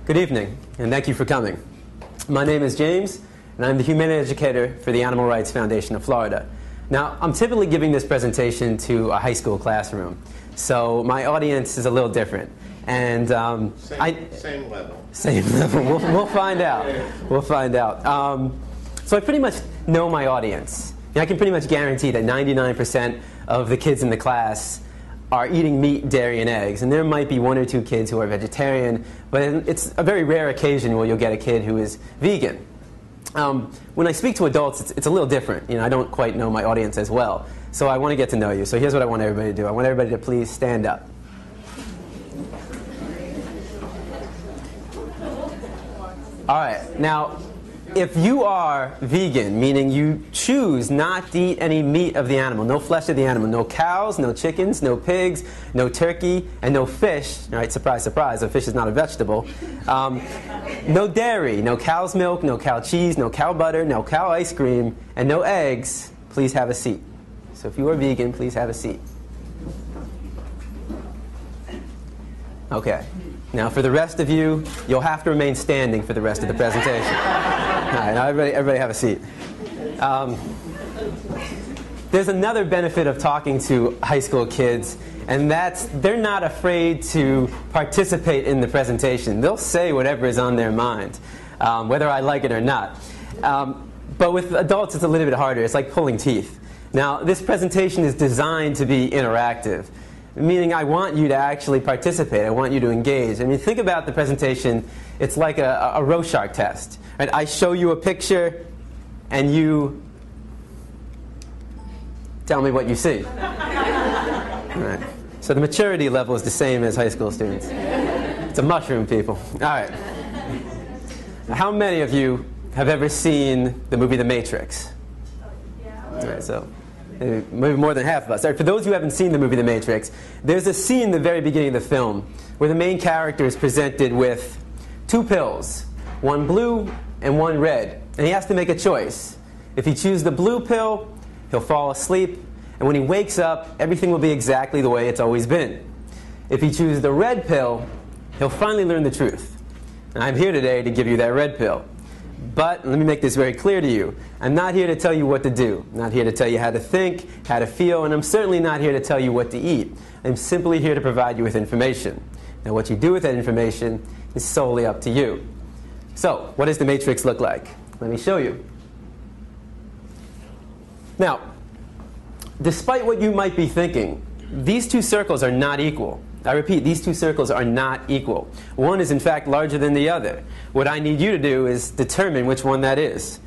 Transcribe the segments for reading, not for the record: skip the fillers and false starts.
Good evening, and thank you for coming. My name is James, and I'm the humanities educator for the Animal Rights Foundation of Florida. Now, I'm typically giving this presentation to a high school classroom, so my audience is a little different. And same level. Same level. We'll find out. We'll find out. So I pretty much know my audience. And I can pretty much guarantee that 99% of the kids in the class are eating meat, dairy, and eggs. And there might be one or two kids who are vegetarian, but it's a very rare occasion where you'll get a kid who is vegan. When I speak to adults, it's a little different. I don't quite know my audience as well. So I want to get to know you. So here's what I want everybody to do. I want everybody to please stand up. All right. Now, if you are vegan, meaning you choose not to eat any meat of the animal, no flesh of the animal, no cows, no chickens, no pigs, no turkey, and no fish, all right, surprise, surprise, a fish is not a vegetable, no dairy, no cow's milk, no cow cheese, no cow butter, no cow ice cream, and no eggs, please have a seat. So if you are vegan, please have a seat. Okay. Now, for the rest of you, you'll have to remain standing for the rest of the presentation. All right, now everybody have a seat. There's another benefit of talking to high school kids, and that's they're not afraid to participate in the presentation. They'll say whatever is on their mind, whether I like it or not. But with adults, it's a little bit harder. It's like pulling teeth. Now, this presentation is designed to be interactive, meaning I want you to actually participate. I want you to engage. I mean, think about the presentation. It's like a Rorschach test. Right? I show you a picture, and you tell me what you see. Right. So the maturity level is the same as high school students. It's a mushroom, people. All right. Now, how many of you have ever seen the movie The Matrix? All right, so maybe more than half of us. Right, for those who haven't seen the movie The Matrix, there's a scene in the very beginning of the film where the main character is presented with two pills, one blue and one red, and he has to make a choice. If he chooses the blue pill, he'll fall asleep, and when he wakes up, everything will be exactly the way it's always been. If he chooses the red pill, he'll finally learn the truth. And I'm here today to give you that red pill. But let me make this very clear to you. I'm not here to tell you what to do. I'm not here to tell you how to think, how to feel, and I'm certainly not here to tell you what to eat. I'm simply here to provide you with information. Now, what you do with that information is solely up to you. So, what does the matrix look like? Let me show you. Now, despite what you might be thinking, these two circles are not equal. I repeat, these two circles are not equal. One is, in fact, larger than the other. What I need you to do is determine which one that is.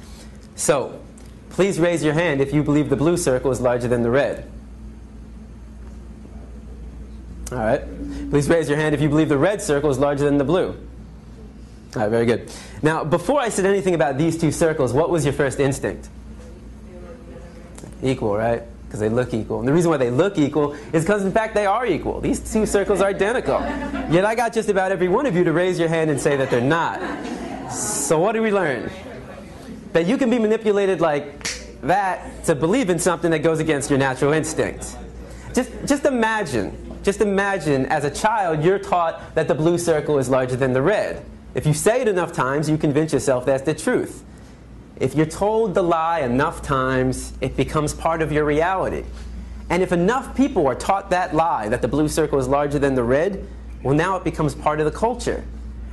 So, please raise your hand if you believe the blue circle is larger than the red. All right. Please raise your hand if you believe the red circle is larger than the blue. All right, very good. Now, before I said anything about these two circles, what was your first instinct? Equal, right? Because they look equal. And the reason why they look equal is because, in fact, they are equal. These two circles are identical. Yet I got just about every one of you to raise your hand and say that they're not. So what do we learn? That you can be manipulated like that to believe in something that goes against your natural instinct. Just imagine as a child you're taught that the blue circle is larger than the red. If you say it enough times, you convince yourself that's the truth. If you're told the lie enough times, it becomes part of your reality. And if enough people are taught that lie, that the blue circle is larger than the red, well, now it becomes part of the culture.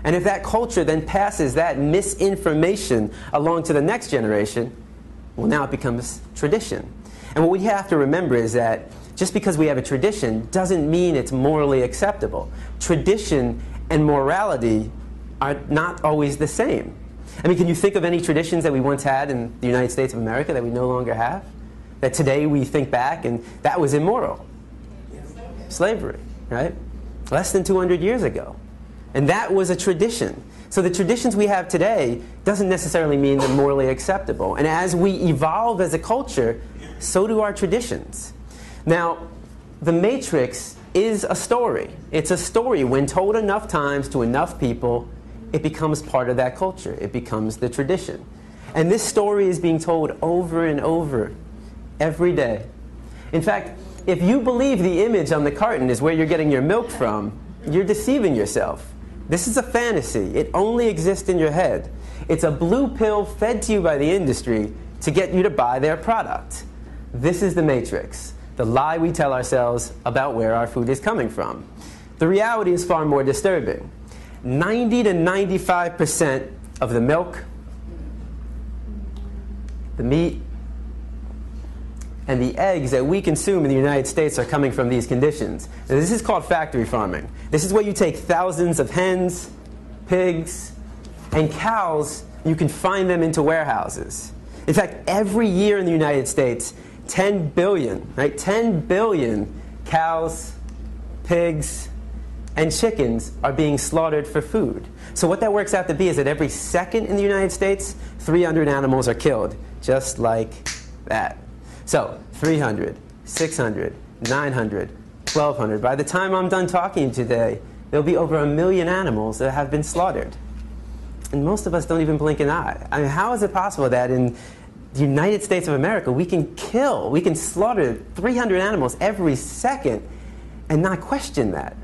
And if that culture then passes that misinformation along to the next generation, well, now it becomes tradition. And what we have to remember is that just because we have a tradition doesn't mean it's morally acceptable. Tradition and morality are not always the same. I mean, can you think of any traditions that we once had in the United States of America that we no longer have? That today we think back and that was immoral? Slavery, right? Less than 200 years ago. And that was a tradition. So the traditions we have today doesn't necessarily mean they're morally acceptable. And as we evolve as a culture, so do our traditions. Now, The Matrix is a story. It's a story. When told enough times to enough people, it becomes part of that culture. It becomes the tradition. And this story is being told over and over every day. In fact, if you believe the image on the carton is where you're getting your milk from, you're deceiving yourself. This is a fantasy. It only exists in your head. It's a blue pill fed to you by the industry to get you to buy their product. This is the matrix, the lie we tell ourselves about where our food is coming from. The reality is far more disturbing. 90 to 95% of the milk, the meat, and the eggs that we consume in the United States are coming from these conditions. Now, this is called factory farming. This is where you take thousands of hens, pigs, and cows, you can find them into warehouses. In fact, every year in the United States, 10 billion, right? 10 billion cows, pigs, and chickens are being slaughtered for food. So what that works out to be is that every second in the United States, 300 animals are killed, just like that. So 300, 600, 900, 1,200. By the time I'm done talking today, there'll be over 1 million animals that have been slaughtered. And most of us don't even blink an eye. I mean, how is it possible that in the United States of America we can slaughter 300 animals every second and not question that?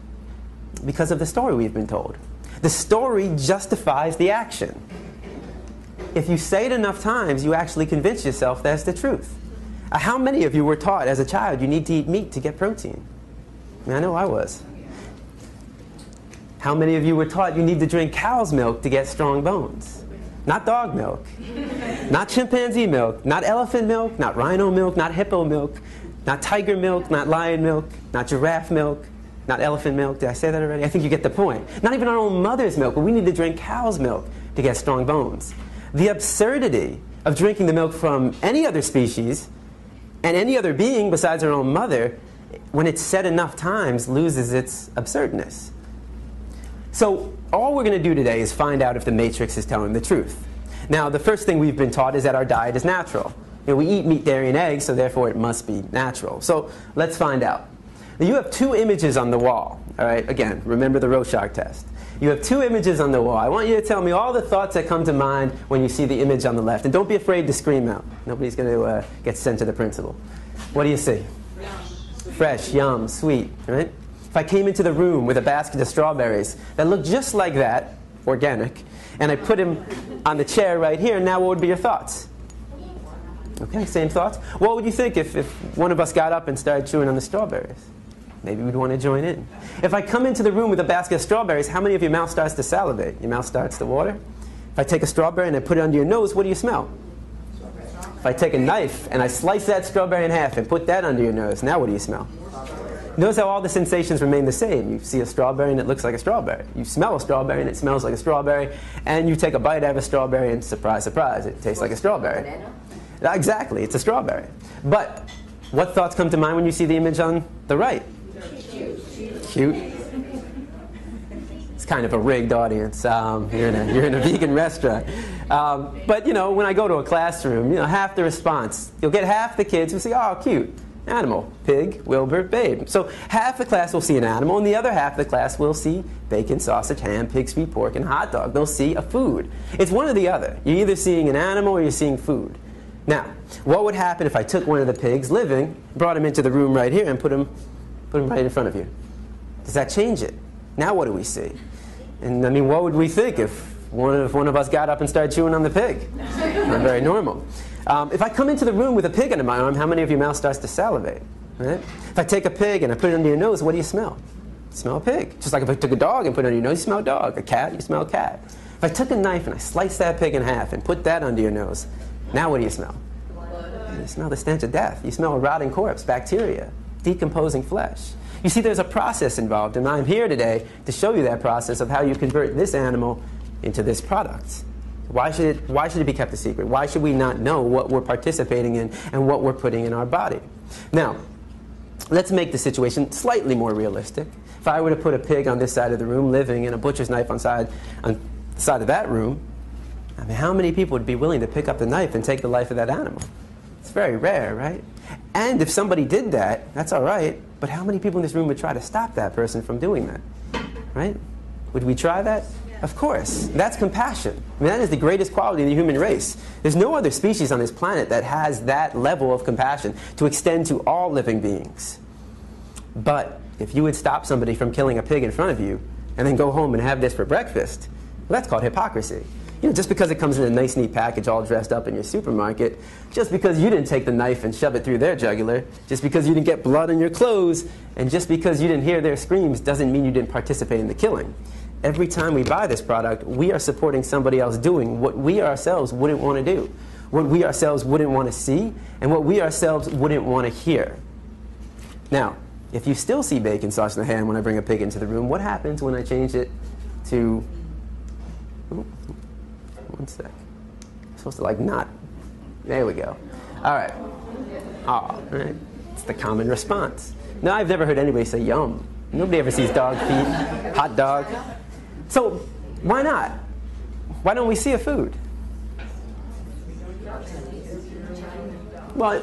Because of the story we've been told. The story justifies the action. If you say it enough times, you actually convince yourself that's the truth. How many of you were taught as a child you need to eat meat to get protein? I mean, I know I was. How many of you were taught you need to drink cow's milk to get strong bones? Not dog milk, not chimpanzee milk, not elephant milk, not rhino milk, not hippo milk, not tiger milk, not lion milk, not giraffe milk, not elephant milk. Did I say that already? I think you get the point. Not even our own mother's milk, but we need to drink cow's milk to get strong bones. The absurdity of drinking the milk from any other species and any other being besides our own mother, when it's said enough times, loses its absurdness. So all we're going to do today is find out if the matrix is telling the truth. Now, the first thing we've been taught is that our diet is natural. You know, we eat meat, dairy, and eggs, so therefore it must be natural. So let's find out. Now, you have two images on the wall. All right, again, remember the Rorschach test. You have two images on the wall. I want you to tell me all the thoughts that come to mind when you see the image on the left. And don't be afraid to scream out. Nobody's going to get sent to the principal. What do you see? Fresh, yum, sweet, right? If I came into the room with a basket of strawberries that looked just like that, organic, and I put him on the chair right here, now what would be your thoughts? Okay, same thoughts. What would you think if one of us got up and started chewing on the strawberries? Maybe we'd want to join in. If I come into the room with a basket of strawberries, how many of your mouth starts to salivate? Your mouth starts to water? If I take a strawberry and I put it under your nose, what do you smell? If I take a knife and I slice that strawberry in half and put that under your nose, now what do you smell? Notice how all the sensations remain the same. You see a strawberry and it looks like a strawberry. You smell a strawberry and it smells like a strawberry. And you take a bite out of a strawberry and surprise, surprise, it tastes like a strawberry. Exactly, it's a strawberry. But what thoughts come to mind when you see the image on the right? Cute. It's kind of a rigged audience. You're in a vegan restaurant. But you know, when I go to a classroom, you know, half the response, you'll get half the kids who say, "Oh, cute, animal, pig, Wilbur, babe." So half the class will see an animal, and the other half of the class will see bacon, sausage, ham, pig, sweet pork, and hot dog. They'll see a food. It's one or the other. You're either seeing an animal or you're seeing food. Now, what would happen if I took one of the pigs living, brought him into the room right here, and put him right in front of you? Does that change it? Now what do we see? And I mean, what would we think if one of us got up and started chewing on the pig? Not very normal. If I come into the room with a pig under my arm, how many of your mouth starts to salivate? Right? If I take a pig and I put it under your nose, what do you smell? You smell a pig. Just like if I took a dog and put it under your nose, you smell a dog. A cat, you smell a cat. If I took a knife and I sliced that pig in half and put that under your nose, now what do you smell? You smell the stench of death. You smell a rotting corpse, bacteria, decomposing flesh. You see, there's a process involved, and I'm here today to show you that process of how you convert this animal into this product. Why should it be kept a secret? Why should we not know what we're participating in and what we're putting in our body? Now, let's make the situation slightly more realistic. If I were to put a pig on this side of the room living and a butcher's knife on the side of that room, I mean, how many people would be willing to pick up the knife and take the life of that animal? It's very rare, right? And if somebody did that, that's all right, but how many people in this room would try to stop that person from doing that? Right? Would we try that? Of course. That's compassion. I mean, that is the greatest quality of the human race. There's no other species on this planet that has that level of compassion to extend to all living beings. But if you would stop somebody from killing a pig in front of you, and then go home and have this for breakfast, well, that's called hypocrisy. Just because it comes in a nice, neat package all dressed up in your supermarket, just because you didn't take the knife and shove it through their jugular, just because you didn't get blood on your clothes, and just because you didn't hear their screams doesn't mean you didn't participate in the killing. Every time we buy this product, we are supporting somebody else doing what we ourselves wouldn't want to do, what we ourselves wouldn't want to see, and what we ourselves wouldn't want to hear. Now, if you still see bacon, sausage, and ham when I bring a pig into the room, what happens when I change it to... One sec. I'm supposed to not. There we go. All right. All right. It's the common response. No, I've never heard anybody say yum. Nobody ever sees dog feet, hot dog. So why not? Why don't we see a food? Well,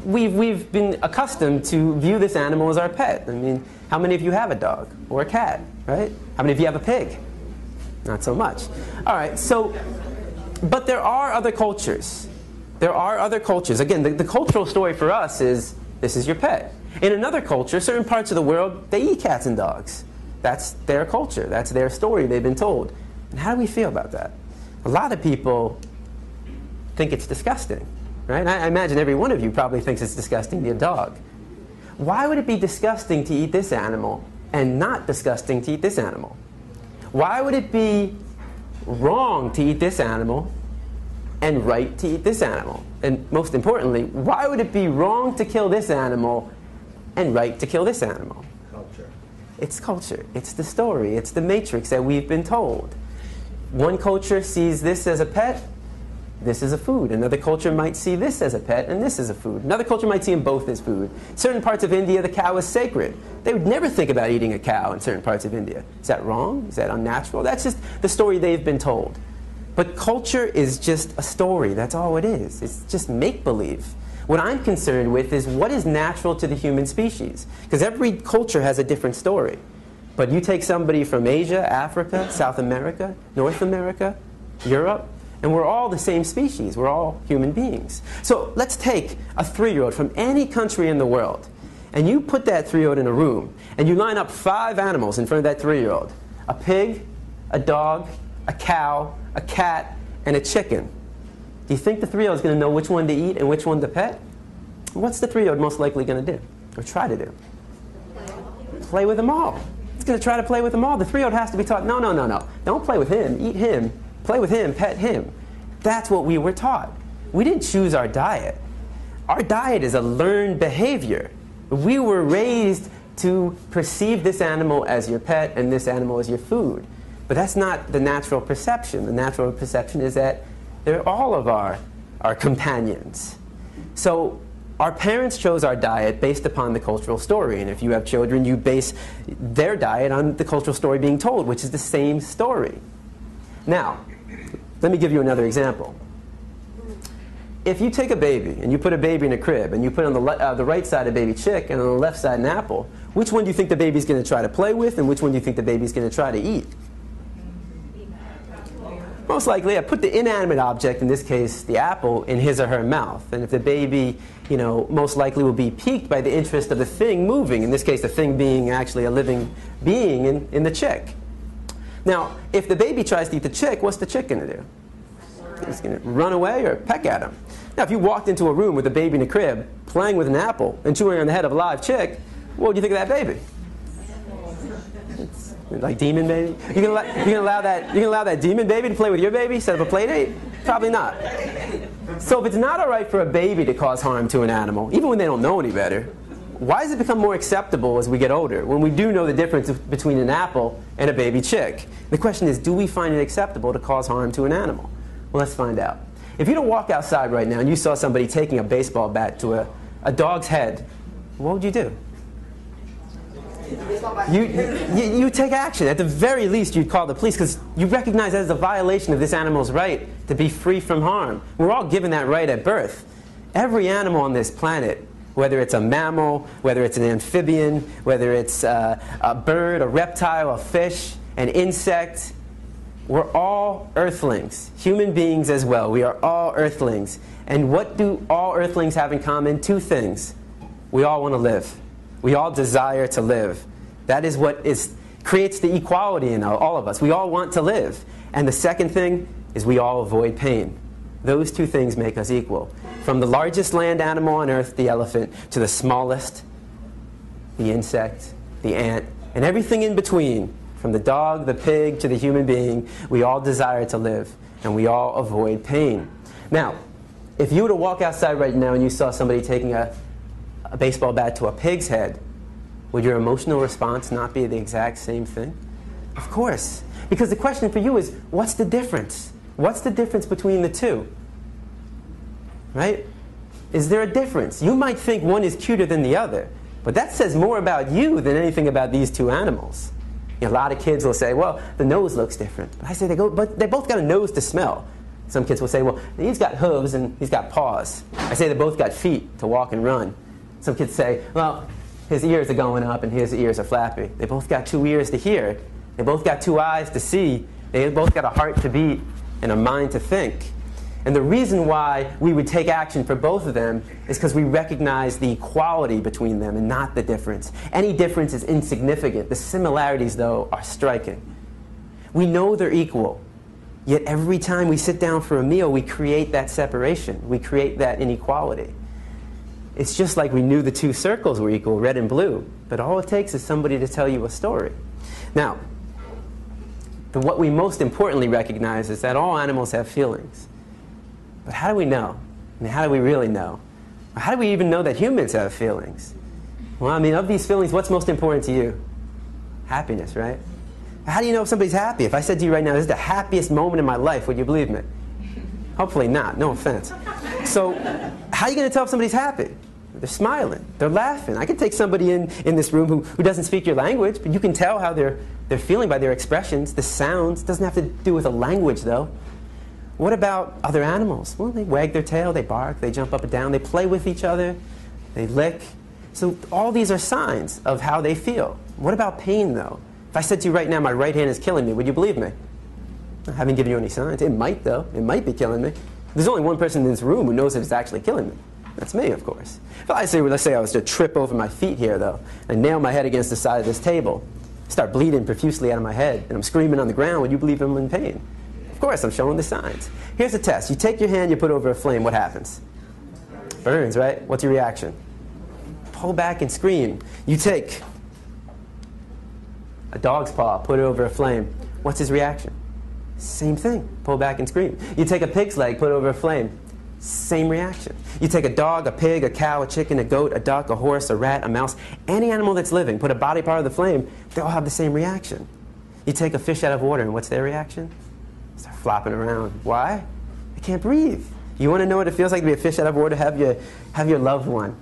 we've been accustomed to view this animal as our pet. I mean, how many of you have a dog or a cat, right? How many of you have a pig? Not so much. All right, so... But there are other cultures. There are other cultures. Again, the cultural story for us is, this is your pet. In another culture, certain parts of the world, they eat cats and dogs. That's their culture. That's their story they've been told. And how do we feel about that? A lot of people think it's disgusting, right? I imagine every one of you probably thinks it's disgusting to eat a dog. Why would it be disgusting to eat this animal and not disgusting to eat this animal? Why would it be wrong to eat this animal and right to eat this animal? And most importantly, why would it be wrong to kill this animal and right to kill this animal? Culture. It's culture. It's the story. It's the matrix that we've been told. One culture sees this as a pet, this is a food. Another culture might see this as a pet, and this is a food. Another culture might see them both as food. Certain parts of India, the cow is sacred. They would never think about eating a cow in certain parts of India. Is that wrong? Is that unnatural? That's just the story they've been told. But culture is just a story. That's all it is. It's just make-believe. What I'm concerned with is what is natural to the human species. Because every culture has a different story. But you take somebody from Asia, Africa, South America, North America, Europe, and we're all the same species. We're all human beings. So let's take a 3-year-old from any country in the world, and you put that 3-year-old in a room, and you line up 5 animals in front of that 3-year-old. A pig, a dog, a cow, a cat, and a chicken. Do you think the 3-year-old is going to know which one to eat and which one to pet? What's the 3-year-old most likely going to do, or try to do? Play with them all. It's going to try to play with them all. The 3-year-old has to be taught, no, no, no, no. Don't play with him. Eat him. Play with him, pet him. That's what we were taught. We didn't choose our diet. Our diet is a learned behavior. We were raised to perceive this animal as your pet and this animal as your food. But that's not the natural perception. The natural perception is that they're all of our companions. So our parents chose our diet based upon the cultural story. And if you have children, you base their diet on the cultural story being told, which is the same story. Now, let me give you another example. If you take a baby and you put a baby in a crib and you put on the right side a baby chick and on the left side an apple, which one do you think the baby's going to try to play with and which one do you think the baby's going to try to eat? Most likely, I put the inanimate object, in this case the apple, in his or her mouth. And if the baby, most likely will be piqued by the interest of the thing moving, in this case the thing being actually a living being in the chick. Now, if the baby tries to eat the chick, what's the chick going to do? It's going to run away or peck at him. Now, if you walked into a room with a baby in a crib, playing with an apple, and chewing on the head of a live chick, what would you think of that baby? It's like demon baby? You can allow that demon baby to play with your baby instead of a play date? Probably not. So if it's not all right for a baby to cause harm to an animal, even when they don't know any better, why does it become more acceptable as we get older, when we do know the difference between an apple and a baby chick? The question is, do we find it acceptable to cause harm to an animal? Well, let's find out. If you don't walk outside right now and you saw somebody taking a baseball bat to a dog's head, what would you do? You take action. At the very least, you'd call the police because you recognize that as a violation of this animal's right to be free from harm. We're all given that right at birth. Every animal on this planet, whether it's a mammal, whether it's an amphibian, whether it's a bird, a reptile, a fish, an insect, we're all earthlings, human beings as well. We are all earthlings. And what do all earthlings have in common? 2 things. We all want to live. We all desire to live. That is what is creates the equality in all of us. We all want to live. And the second thing is we all avoid pain. Those two things make us equal. From the largest land animal on earth, the elephant, to the smallest, the insect, the ant, and everything in between, from the dog, the pig, to the human being, we all desire to live, and we all avoid pain. Now, if you were to walk outside right now and you saw somebody taking a baseball bat to a pig's head, would your emotional response not be the exact same thing? Of course. Because the question for you is, what's the difference? What's the difference between the two? Right? Is there a difference? You might think one is cuter than the other, but that says more about you than anything about these two animals. You know, a lot of kids will say, well, the nose looks different. But I say, but they both got a nose to smell. Some kids will say, well, he's got hooves and he's got paws. I say they both got feet to walk and run. Some kids say, well, his ears are going up and his ears are flappy. They both got two ears to hear. They both got two eyes to see. They both got a heart to beat and a mind to think. And the reason why we would take action for both of them is because we recognize the equality between them and not the difference. Any difference is insignificant. The similarities, though, are striking. We know they're equal, yet every time we sit down for a meal, we create that separation. We create that inequality. It's just like we knew the two circles were equal, red and blue, but all it takes is somebody to tell you a story. Now, what we most importantly recognize is that all animals have feelings. But how do we know? I mean, how do we really know? Or how do we even know that humans have feelings? Well, I mean, of these feelings, what's most important to you? Happiness, right? How do you know if somebody's happy? If I said to you right now, this is the happiest moment in my life, would you believe me? Hopefully not, no offense. So, how are you going to tell if somebody's happy? They're smiling, they're laughing. I can take somebody in this room who doesn't speak your language, but you can tell how they're feeling by their expressions, the sounds. It doesn't have to do with a language, though. What about other animals? Well, they wag their tail, they bark, they jump up and down, they play with each other, they lick. So all these are signs of how they feel. What about pain, though? If I said to you right now, my right hand is killing me, would you believe me? I haven't given you any signs. It might, though. It might be killing me. There's only one person in this room who knows if it's actually killing me. That's me, of course. If I say, well, let's say I was to trip over my feet here, though, and nail my head against the side of this table, start bleeding profusely out of my head, and I'm screaming on the ground, would you believe I'm in pain? Of course, I'm showing the signs. Here's a test. You take your hand, you put it over a flame, what happens? Burns, right? What's your reaction? Pull back and scream. You take a dog's paw, put it over a flame. What's his reaction? Same thing. Pull back and scream. You take a pig's leg, put it over a flame. Same reaction. You take a dog, a pig, a cow, a chicken, a goat, a duck, a horse, a rat, a mouse, any animal that's living, put a body part of the flame, they all have the same reaction. You take a fish out of water, and what's their reaction? Start flopping around. Why? They can't breathe. You want to know what it feels like to be a fish out of water? Have your loved one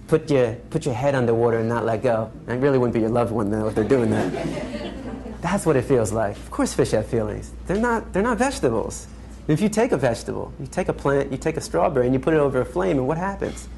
put your head underwater and not let go. And it really wouldn't be your loved one, though, if they're doing that. That's what it feels like. Of course fish have feelings. They're not vegetables. If you take a vegetable, you take a plant, you take a strawberry, and you put it over a flame, and what happens?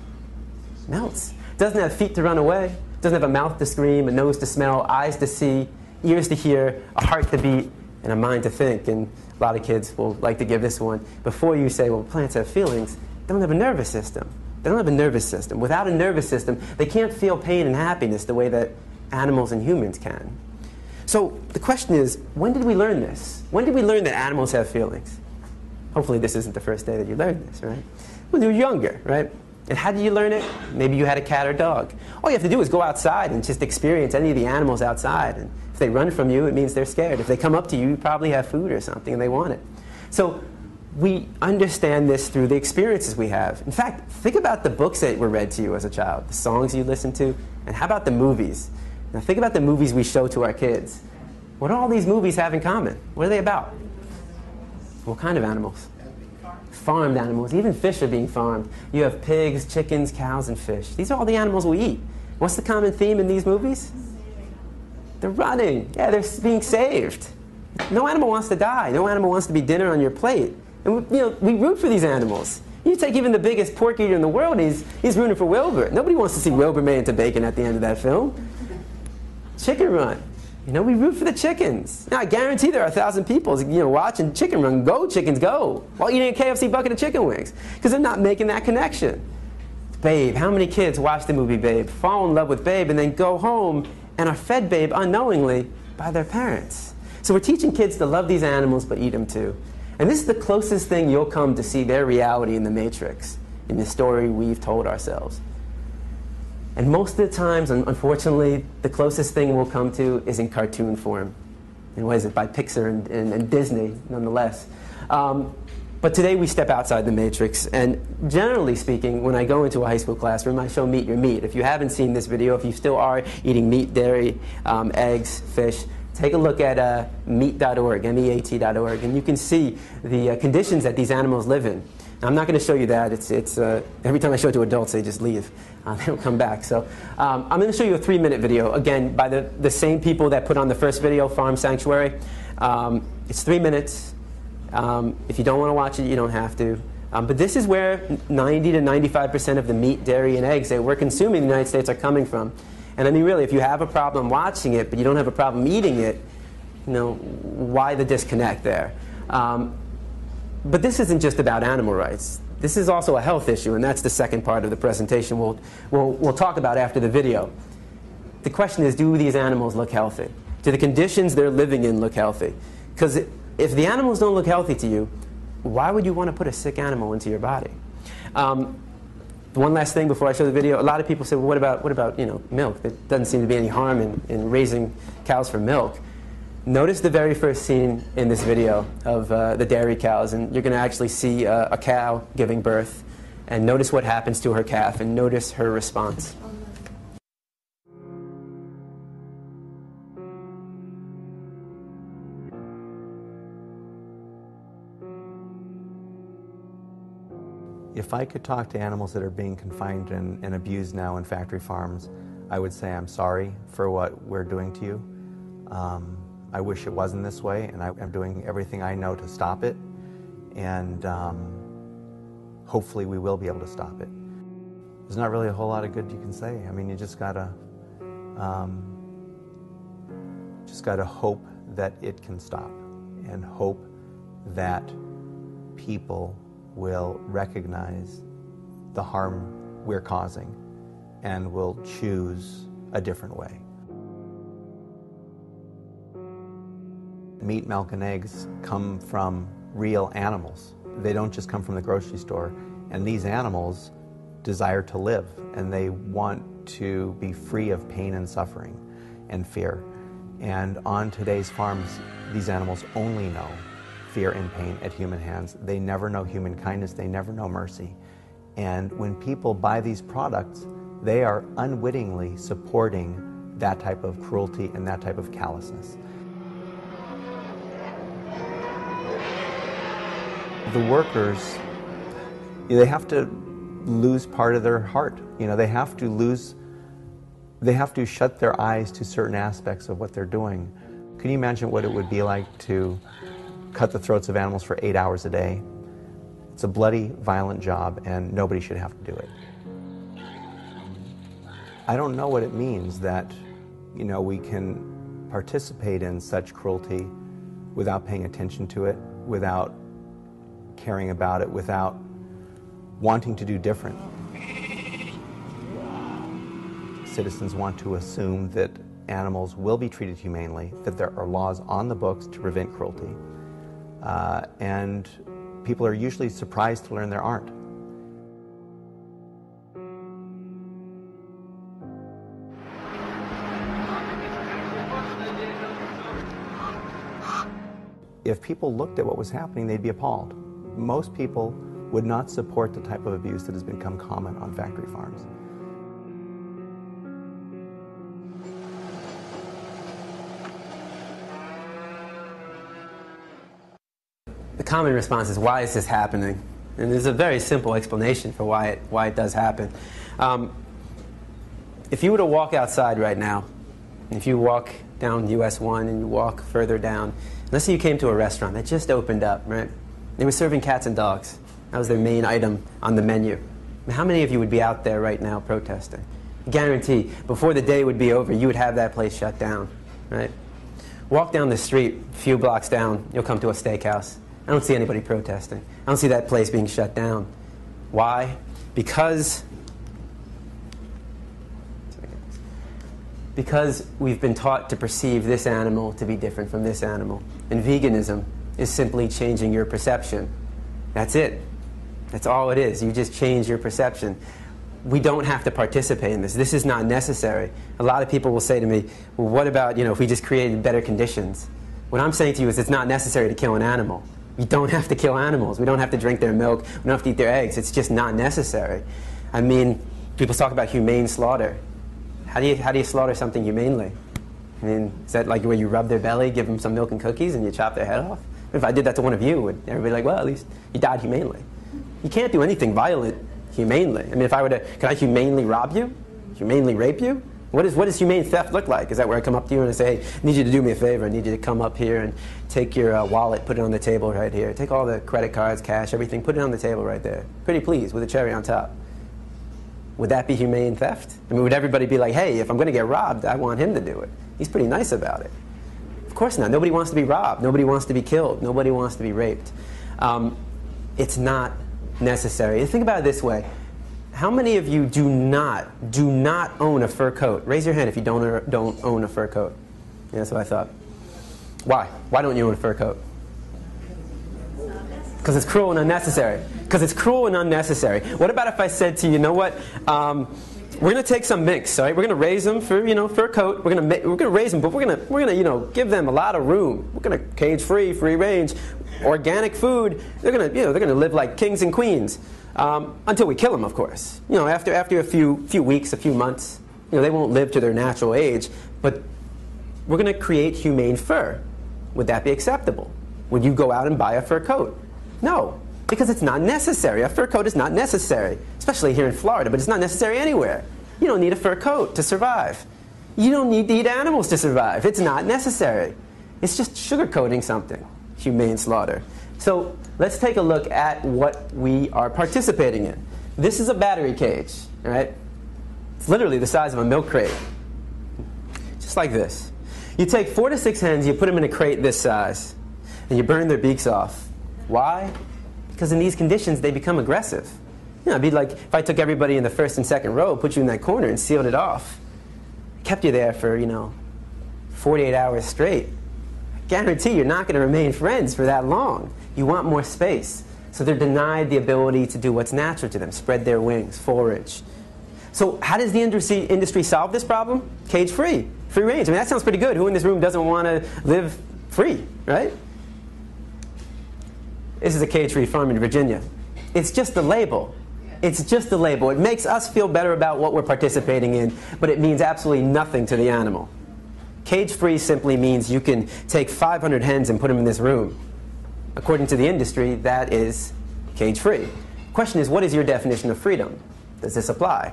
It melts. It doesn't have feet to run away. It doesn't have a mouth to scream, a nose to smell, eyes to see, ears to hear, a heart to beat, and a mind to think. And a lot of kids will like to give this one. Before you say, well, plants have feelings, they don't have a nervous system. They don't have a nervous system. Without a nervous system, they can't feel pain and happiness the way that animals and humans can. So the question is, when did we learn this? When did we learn that animals have feelings? Hopefully this isn't the first day that you learned this, right? When you were younger, right? And how did you learn it? Maybe you had a cat or dog. All you have to do is go outside and just experience any of the animals outside. And if they run from you, it means they're scared. If they come up to you, you probably have food or something and they want it. So we understand this through the experiences we have. In fact, think about the books that were read to you as a child, the songs you listened to, and how about the movies? Now think about the movies we show to our kids. What do all these movies have in common? What are they about? What kind of animals? Farmed animals. Even fish are being farmed. You have pigs, chickens, cows, and fish. These are all the animals we eat. What's the common theme in these movies? They're running. Yeah, they're being saved. No animal wants to die. No animal wants to be dinner on your plate. And we root for these animals. You take even the biggest pork eater in the world, he's rooting for Wilbur. Nobody wants to see Wilbur made into bacon at the end of that film. Chicken Run. We root for the chickens. Now, I guarantee there are 1,000 people, watching Chicken Run. Go, chickens, go. While eating a KFC bucket of chicken wings. Because they're not making that connection. Babe. How many kids watch the movie Babe, fall in love with Babe, and then go home and are fed Babe unknowingly by their parents. So we're teaching kids to love these animals but eat them too. And this is the closest thing you'll come to see their reality in the Matrix, in the story we've told ourselves. And most of the times, unfortunately, the closest thing we'll come to is in cartoon form. And what is it? By Pixar and Disney, nonetheless. But today we step outside the Matrix. And generally speaking, when I go into a high school classroom, I show Meet Your Meat. If you haven't seen this video, if you still are eating meat, dairy, eggs, fish, take a look at meat.org, meat.org, and you can see the conditions that these animals live in. Now, I'm not going to show you that. It's every time I show it to adults, they just leave. They don't come back. So I'm going to show you a 3-minute video, again, by the same people that put on the first video, Farm Sanctuary. It's 3 minutes. If you don't want to watch it, you don't have to. But this is where 90 to 95% of the meat, dairy, and eggs that we're consuming in the United States are coming from. And I mean, really, if you have a problem watching it, but you don't have a problem eating it, you know, why the disconnect there? But this isn't just about animal rights. This is also a health issue, and that's the second part of the presentation we'll talk about after the video. The question is, do these animals look healthy? Do the conditions they're living in look healthy? Because if the animals don't look healthy to you, why would you want to put a sick animal into your body? One last thing before I show the video. A lot of people say, well, what about milk? There doesn't seem to be any harm in raising cows for milk. Notice the very first scene in this video of the dairy cows, and you're going to actually see a cow giving birth. And notice what happens to her calf, and notice her response. If I could talk to animals that are being confined and abused now in factory farms, I would say I'm sorry for what we're doing to you. I wish it wasn't this way, and I'm doing everything I know to stop it, and hopefully we will be able to stop it. There's not really a whole lot of good you can say. I mean, you just gotta hope that it can stop, and hope that people will recognize the harm we're causing and will choose a different way. Meat, milk, and eggs come from real animals. They don't just come from the grocery store. And these animals desire to live, and they want to be free of pain and suffering and fear. And on today's farms, these animals only know fear and pain at human hands. They never know human kindness. They never know mercy. And when people buy these products, they are unwittingly supporting that type of cruelty and that type of callousness. The workers, they have to lose part of their heart. They have to shut their eyes to certain aspects of what they're doing. Can you imagine what it would be like to cut the throats of animals for 8 hours a day? It's a bloody, violent job, and nobody should have to do it. I don't know what it means that, we can participate in such cruelty without paying attention to it, without caring about it, without wanting to do different. Citizens want to assume that animals will be treated humanely, that there are laws on the books to prevent cruelty. And people are usually surprised to learn there aren't. If people looked at what was happening, they'd be appalled. Most people would not support the type of abuse that has become common on factory farms. The common response is, why is this happening? And there's a very simple explanation for why it does happen. If you were to walk outside right now, if you walk down US 1 and you walk further down, let's say you came to a restaurant that just opened up, right? They were serving cats and dogs. That was their main item on the menu. How many of you would be out there right now protesting? Guarantee, before the day would be over, you would have that place shut down, right? Walk down the street, a few blocks down, you'll come to a steakhouse. I don't see anybody protesting. I don't see that place being shut down. Why? Because Because we've been taught to perceive this animal to be different from this animal. And veganism is simply changing your perception. That's it. That's all it is. You just change your perception. We don't have to participate in this. This is not necessary. A lot of people will say to me, well, what about, if we just created better conditions? What I'm saying to you is it's not necessary to kill an animal. You don't have to kill animals. We don't have to drink their milk. We don't have to eat their eggs. It's just not necessary. I mean, people talk about humane slaughter. How do you slaughter something humanely? I mean, is that like where you rub their belly, give them some milk and cookies, and you chop their head off? If I did that to one of you, would everybody be like, well, at least you died humanely? You can't do anything violent humanely. I mean, if I were to, could I humanely rob you? Humanely rape you? What does humane theft look like? Is that where I come up to you and I say, hey, I need you to do me a favor. I need you to come up here and take your wallet, put it on the table right here. Take all the credit cards, cash, everything, put it on the table right there. Pretty please, with a cherry on top. Would that be humane theft? I mean, would everybody be like, hey, if I'm going to get robbed, I want him to do it? He's pretty nice about it. Of course not. Nobody wants to be robbed. Nobody wants to be killed. Nobody wants to be raped. It's not necessary. Think about it this way. How many of you do not own a fur coat? Raise your hand if you don't own a fur coat. Yeah, that's what I thought. Why? Why don't you own a fur coat? Because it's cruel and unnecessary. Because it's cruel and unnecessary. What about if I said to you, you know what? We're going to take some minks, all right? We're going to raise them for a coat. We're going to raise them, but we're going to give them a lot of room. We're going to cage free range, organic food. They're going to live like kings and queens until we kill them, of course. After a few weeks, a few months, they won't live to their natural age. But we're going to create humane fur. Would that be acceptable? Would you go out and buy a fur coat? No. Because it's not necessary. A fur coat is not necessary, especially here in Florida, but it's not necessary anywhere. You don't need a fur coat to survive. You don't need to eat animals to survive. It's not necessary. It's just sugarcoating something, humane slaughter. So let's take a look at what we are participating in. This is a battery cage, all right? It's literally the size of a milk crate, just like this. You take 4 to 6 hens, you put them in a crate this size, and you burn their beaks off. Why? Because in these conditions, they become aggressive. It'd be like if I took everybody in the first and second row, put you in that corner, and sealed it off. Kept you there for, 48 hours straight. I guarantee you're not going to remain friends for that long. You want more space. So they're denied the ability to do what's natural to them, spread their wings, forage. So how does the industry solve this problem? Cage free, free range. I mean, that sounds pretty good. Who in this room doesn't want to live free, right? This is a cage-free farm in Virginia. It's just a label. It's just a label. It makes us feel better about what we're participating in, but it means absolutely nothing to the animal. Cage-free simply means you can take 500 hens and put them in this room. According to the industry, that is cage-free. The question is, what is your definition of freedom? Does this apply?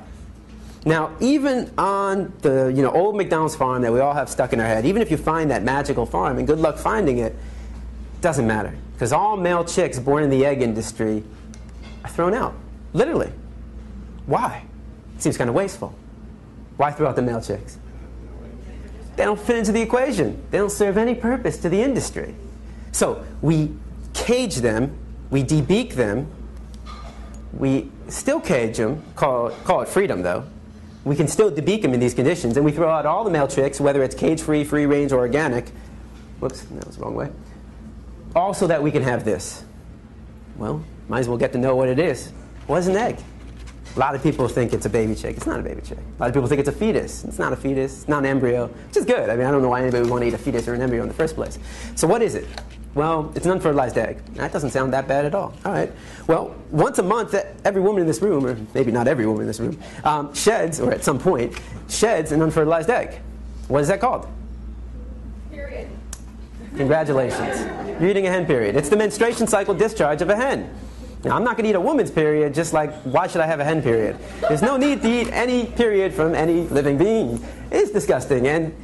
Now, even on the old McDonald's farm that we all have stuck in our head, even if you find that magical farm, and good luck finding it, doesn't matter. Because all male chicks born in the egg industry are thrown out. Literally. Why? It seems kind of wasteful. Why throw out the male chicks? They don't fit into the equation. They don't serve any purpose to the industry. So we cage them, we debeak them, we still cage them, call it freedom though. We can still debeak them in these conditions, and we throw out all the male chicks, whether it's cage-free, free-range, or organic. Whoops, that was the wrong way. All so that we can have this. Well, might as well get to know what it is. What is an egg? A lot of people think it's a baby chick. It's not a baby chick. A lot of people think it's a fetus. It's not a fetus. It's not an embryo, which is good. I mean, I don't know why anybody would want to eat a fetus or an embryo in the first place. So what is it? Well, it's an unfertilized egg. That doesn't sound that bad at all. All right. Well, once a month, every woman in this room, or maybe not every woman in this room, sheds, or at some point, sheds an unfertilized egg. What is that called? Period. Congratulations. You're eating a hen period. It's the menstruation cycle discharge of a hen. Now, I'm not going to eat a woman's period, just like, why should I have a hen period? There's no need to eat any period from any living being. It's disgusting, and,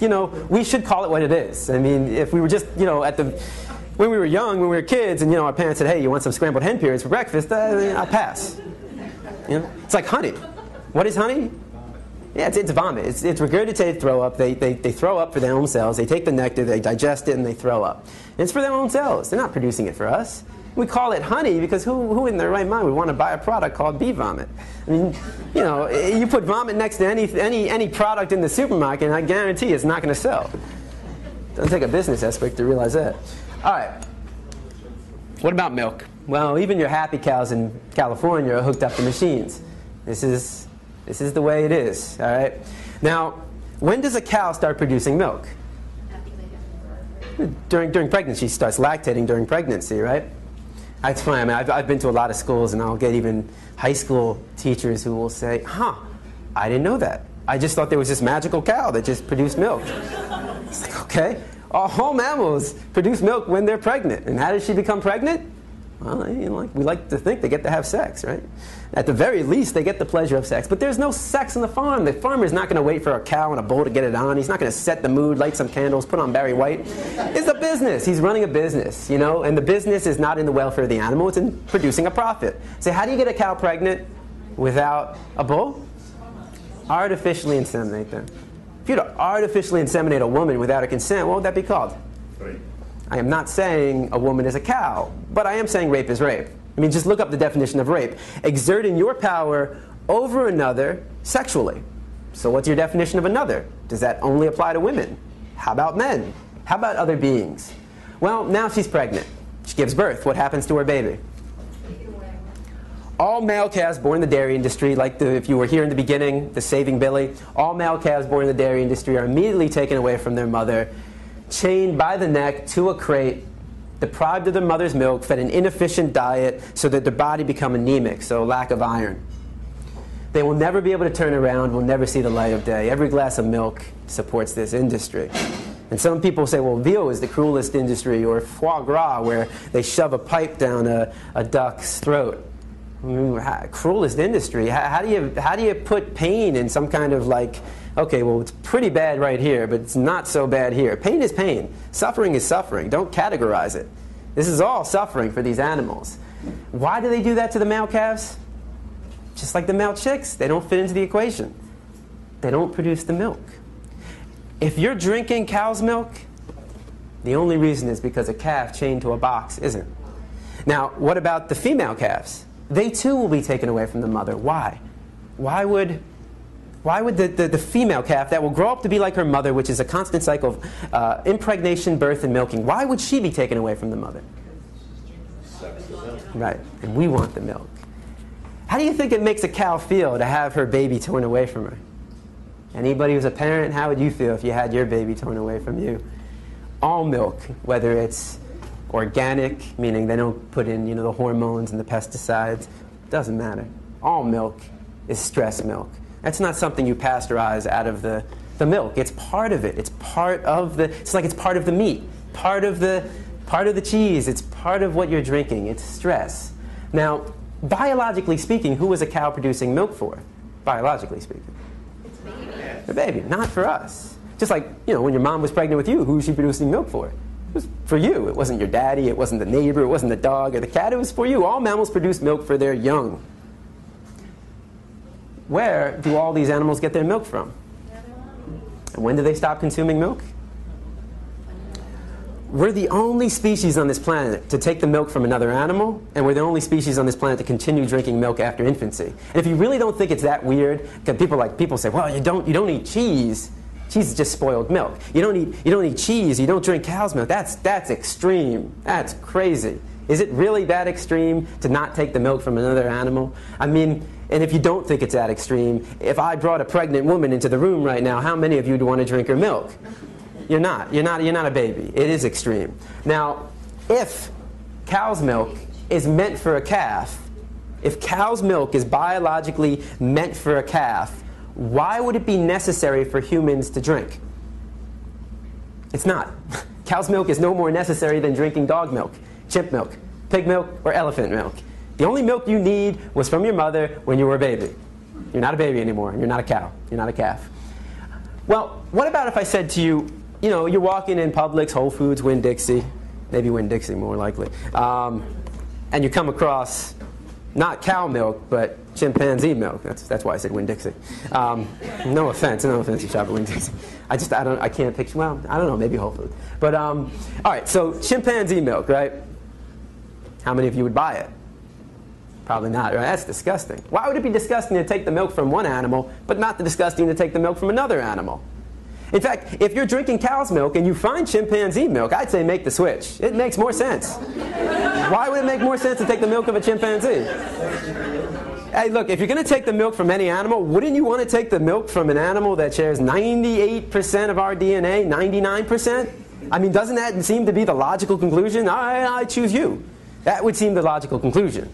we should call it what it is. I mean, if we were just, when we were young, when we were kids, and, our parents said, hey, you want some scrambled hen periods for breakfast? I'll pass. It's like honey. What is honey? Yeah, it's vomit. It's regurgitated throw up. They throw up for their own cells. They take the nectar, they digest it, and they throw up. And it's for their own cells. They're not producing it for us. We call it honey because who in their right mind would want to buy a product called bee vomit? I mean, you know, you put vomit next to any product in the supermarket, and I guarantee it's not going to sell. Doesn't take a business expert to realize that. All right. What about milk? Well, even your happy cows in California are hooked up to machines. This is the way it is. All right. Now, when does a cow start producing milk? During pregnancy. She starts lactating during pregnancy, right? That's funny. I mean, I've been to a lot of schools, and I'll get even high school teachers who will say, "Huh, I didn't know that. I just thought there was this magical cow that just produced milk." It's like, okay, all mammals produce milk when they're pregnant. And how does she become pregnant? Well, you know, we like to think they get to have sex, right? At the very least, they get the pleasure of sex. But there's no sex on the farm. The farmer's not going to wait for a cow and a bull to get it on. He's not going to set the mood, light some candles, put on Barry White. It's a business. He's running a business, you know? And the business is not in the welfare of the animal. It's in producing a profit. So how do you get a cow pregnant without a bull? Artificially inseminate them. If you were to artificially inseminate a woman without her consent, what would that be called? Rape. I am not saying a woman is a cow, but I am saying rape is rape. I mean, just look up the definition of rape. Exerting your power over another sexually. So what's your definition of another? Does that only apply to women? How about men? How about other beings? Well, now she's pregnant. She gives birth. What happens to her baby? All male calves born in the dairy industry, like if you were here in the beginning, the Saving Billy, all male calves born in the dairy industry are immediately taken away from their mother, chained by the neck to a crate, deprived of their mother's milk, fed an inefficient diet so that their body become anemic, so lack of iron. They will never be able to turn around, will never see the light of day. Every glass of milk supports this industry. And some people say, well, veal is the cruelest industry, or foie gras, where they shove a pipe down a duck's throat. I mean, cruelest industry. How do you put pain in some kind of like, okay, well, it's pretty bad right here, but it's not so bad here. Pain is pain. Suffering is suffering. Don't categorize it. This is all suffering for these animals. Why do they do that to the male calves? Just like the male chicks, they don't fit into the equation. They don't produce the milk. If you're drinking cow's milk, the only reason is because a calf chained to a box isn't. Now, what about the female calves? They too will be taken away from the mother. Why? Why would the female calf that will grow up to be like her mother, which is a constant cycle of impregnation, birth, and milking, why would she be taken away from the mother? Right, and we want the milk. How do you think it makes a cow feel to have her baby torn away from her? Anybody who's a parent, how would you feel if you had your baby torn away from you? All milk, whether it's organic, meaning they don't put in, the hormones and the pesticides, doesn't matter. All milk is stress milk. That's not something you pasteurize out of the milk. It's part of it. It's part of it's like it's part of the meat, part of the cheese. It's part of what you're drinking. It's stress. Now, biologically speaking, who was a cow producing milk for? Biologically speaking. It's baby. The baby, not for us. Just like, when your mom was pregnant with you, who was she producing milk for? It was for you. It wasn't your daddy, it wasn't the neighbor, it wasn't the dog or the cat, it was for you. All mammals produce milk for their young. Where do all these animals get their milk from? And when do they stop consuming milk? We're the only species on this planet to take the milk from another animal, and we're the only species on this planet to continue drinking milk after infancy. And if you really don't think it's that weird, because people say, well, you don't eat cheese. Cheese is just spoiled milk. You don't eat cheese. You don't drink cow's milk. That's extreme. That's crazy. Is it really that extreme to not take the milk from another animal? I mean, and if you don't think it's that extreme, if I brought a pregnant woman into the room right now, how many of you would want to drink her milk? You're not. You're not a baby. It is extreme. Now, if cow's milk is meant for a calf, if cow's milk is biologically meant for a calf, why would it be necessary for humans to drink? It's not. Cow's milk is no more necessary than drinking dog milk, chimp milk, pig milk, or elephant milk. The only milk you need was from your mother when you were a baby. You're not a baby anymore. You're not a cow. You're not a calf. Well, what about if I said to you, you're walking in Publix, Whole Foods, Winn-Dixie, maybe Winn-Dixie more likely, and you come across not cow milk, but chimpanzee milk. That's why I said Winn-Dixie. No offense to shop at Winn-Dixie. I can't picture, well, I don't know, maybe Whole Foods. But, all right, so chimpanzee milk, right? How many of you would buy it? Probably not, right? That's disgusting. Why would it be disgusting to take the milk from one animal, but not disgusting to take the milk from another animal? In fact, if you're drinking cow's milk and you find chimpanzee milk, I'd say make the switch. It makes more sense. Why would it make more sense to take the milk of a chimpanzee? Hey, look, if you're going to take the milk from any animal, wouldn't you want to take the milk from an animal that shares 98% of our DNA, 99%? I mean, doesn't that seem to be the logical conclusion? I choose you. That would seem the logical conclusion.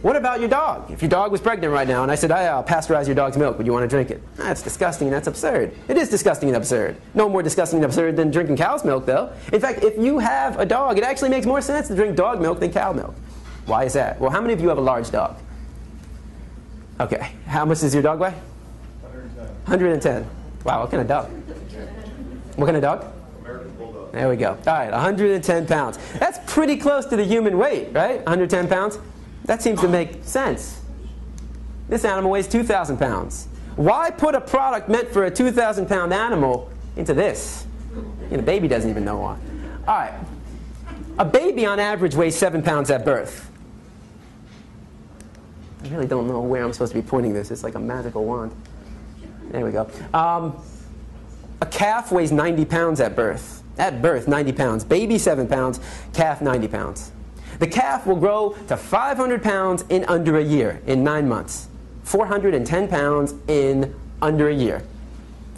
What about your dog? If your dog was pregnant right now and I said, I'll pasteurize your dog's milk, would you want to drink it? That's disgusting and that's absurd. It is disgusting and absurd. No more disgusting and absurd than drinking cow's milk, though. In fact, if you have a dog, it actually makes more sense to drink dog milk than cow milk. Why is that? Well, how many of you have a large dog? Okay. How much does your dog weigh? 110. Wow, what kind of dog? What kind of dog? American Bulldog. There we go. All right, 110 pounds. That's pretty close to the human weight, right? 110 pounds? That seems to make sense. This animal weighs 2,000 pounds. Why put a product meant for a 2,000-pound animal into this? The baby doesn't even know why. All right. A baby on average weighs 7 pounds at birth. I really don't know where I'm supposed to be pointing this. It's like a magical wand. There we go. A calf weighs 90 pounds at birth. At birth, 90 pounds. Baby, 7 pounds. Calf, 90 pounds. The calf will grow to 500 pounds in under a year, in 9 months. 410 pounds in under a year.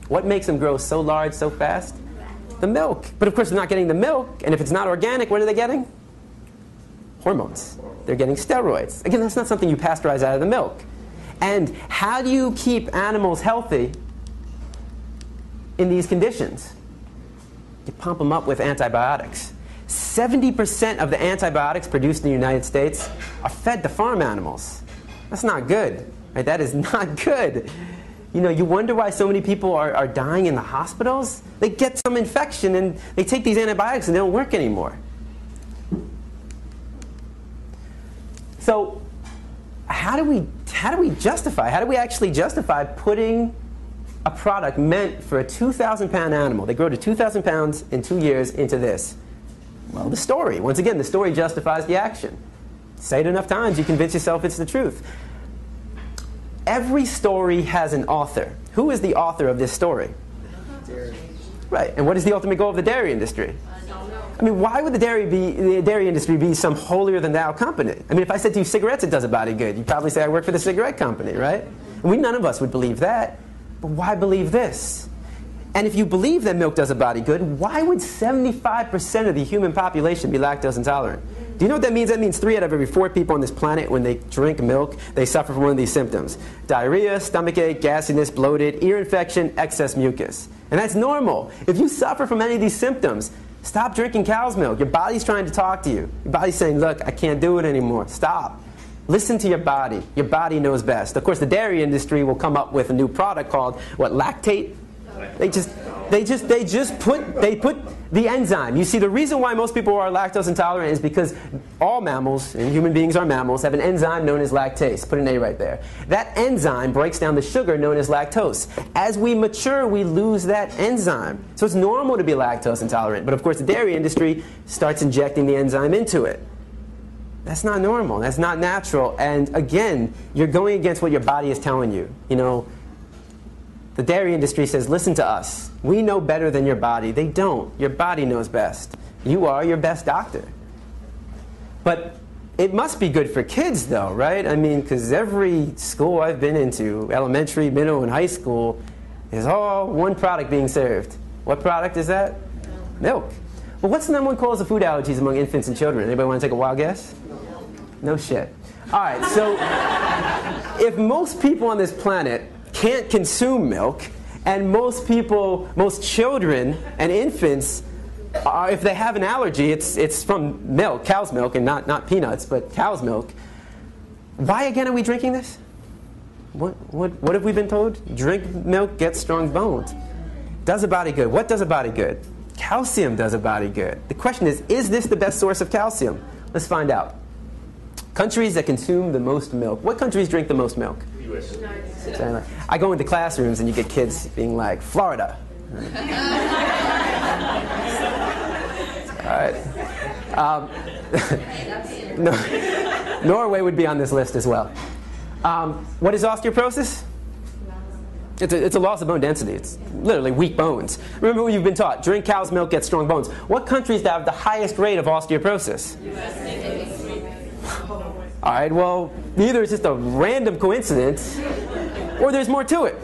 What makes them grow so large so fast? The milk. But of course they're not getting the milk, and if it's not organic, what are they getting? Hormones. They're getting steroids. Again, that's not something you pasteurize out of the milk. And how do you keep animals healthy in these conditions? You pump them up with antibiotics. 70% of the antibiotics produced in the United States are fed to farm animals. That's not good. Right? That is not good. You wonder why so many people are dying in the hospitals. They get some infection and they take these antibiotics and they don't work anymore. So how do we actually justify putting a product meant for a 2,000-pound animal? They grow to 2,000 pounds in 2 years into this. Well, the story. Once again, the story justifies the action. Say it enough times, you convince yourself it's the truth. Every story has an author. Who is the author of this story? Dairy. Right. And what is the ultimate goal of the dairy industry? I mean, why would the dairy industry be some holier-than-thou company? I mean, if I said to you, cigarettes, it does a body good, you'd probably say I work for the cigarette company, right? And none of us would believe that. But why believe this? And if you believe that milk does a body good, why would 75% of the human population be lactose intolerant? Do you know what that means? That means 3 out of every 4 people on this planet, when they drink milk, they suffer from one of these symptoms. Diarrhea, stomachache, gasiness, bloated, ear infection, excess mucus. And that's normal. If you suffer from any of these symptoms, stop drinking cow's milk. Your body's trying to talk to you. Your body's saying, look, I can't do it anymore. Stop. Listen to your body. Your body knows best. Of course, the dairy industry will come up with a new product called, lactate? They put the enzyme. You see, the reason why most people are lactose intolerant is because all mammals, and human beings are mammals, have an enzyme known as lactase. Put an A right there. That enzyme breaks down the sugar known as lactose. As we mature, we lose that enzyme. So it's normal to be lactose intolerant. But of course, the dairy industry starts injecting the enzyme into it. That's not normal. That's not natural. And again, you're going against what your body is telling you. The dairy industry says, listen to us. We know better than your body. They don't. Your body knows best. You are your best doctor. But it must be good for kids, though, right? I mean, because every school I've been into, elementary, middle, and high school, is all one product being served. What product is that? Milk. Well, what's the number one cause of food allergies among infants and children? Anybody want to take a wild guess? No shit. All right, so if most people on this planet can't consume milk, and most children and infants, if they have an allergy, it's from milk, cow's milk, and not peanuts, but cow's milk. Why again are we drinking this? What have we been told? Drink milk, get strong bones. Does a body good. What does a body good? Calcium does a body good. The question is this the best source of calcium? Let's find out. Countries that consume the most milk. What countries drink the most milk? US. I go into classrooms and you get kids being like, Florida. All right. Norway would be on this list as well. What is osteoporosis? It's a loss of bone density. It's literally weak bones. Remember what you've been taught. Drink cow's milk, get strong bones. What countries have the highest rate of osteoporosis? All right, well, either it's just a random coincidence or there's more to it.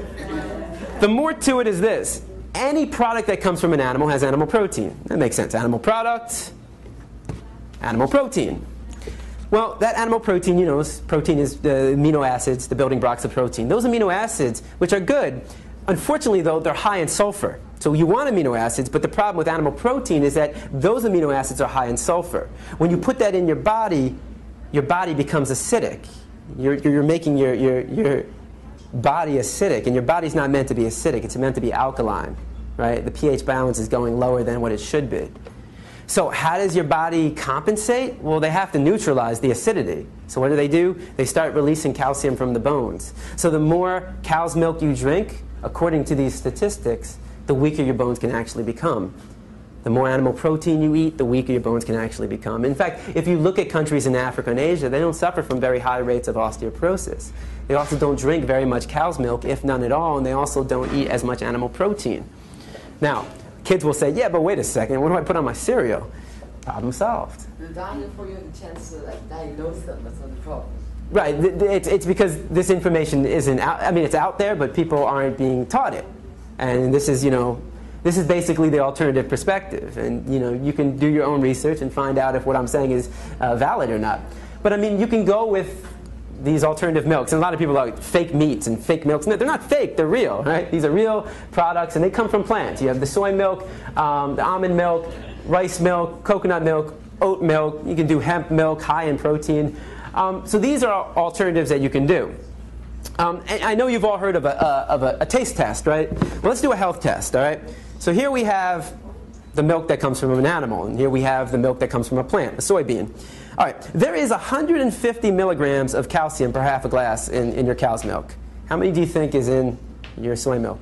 The more to it is this. Any product that comes from an animal has animal protein. That makes sense. Animal product, animal protein. Well, that animal protein, you know, protein is the amino acids, the building blocks of protein. Those amino acids, which are good, unfortunately, though, they're high in sulfur. So you want amino acids, but the problem with animal protein is that those amino acids are high in sulfur. When you put that in your body becomes acidic. You're making your body acidic, and your body's not meant to be acidic. It's meant to be alkaline, right? The pH balance is going lower than what it should be. So how does your body compensate? Well, they have to neutralize the acidity. So what do? They start releasing calcium from the bones. So the more cow's milk you drink, according to these statistics, the weaker your bones can actually become. The more animal protein you eat, the weaker your bones can actually become. In fact, if you look at countries in Africa and Asia, they don't suffer from very high rates of osteoporosis. They also don't drink very much cow's milk, if none at all, and they also don't eat as much animal protein. Now, kids will say, yeah, but wait a second, what do I put on my cereal? Problem solved. The diet for you have a chance to diagnose them, that's not the problem. Right, it's because this information isn't out, I mean, it's out there, but people aren't being taught it. And this is, this is basically the alternative perspective. And, you can do your own research and find out if what I'm saying is valid or not. But, I mean, you can go with these alternative milks. And a lot of people are like fake meats and fake milks. No, they're not fake, they're real, right? These are real products, and they come from plants. You have the soy milk, the almond milk, rice milk, coconut milk, oat milk. You can do hemp milk, high in protein. So these are alternatives that you can do. And I know you've all heard of a taste test, right? Well, let's do a health test, all right? So here we have the milk that comes from an animal, and here we have the milk that comes from a plant, a soybean. All right, there is 150 milligrams of calcium per half a glass in your cow's milk. How many do you think is in your soy milk?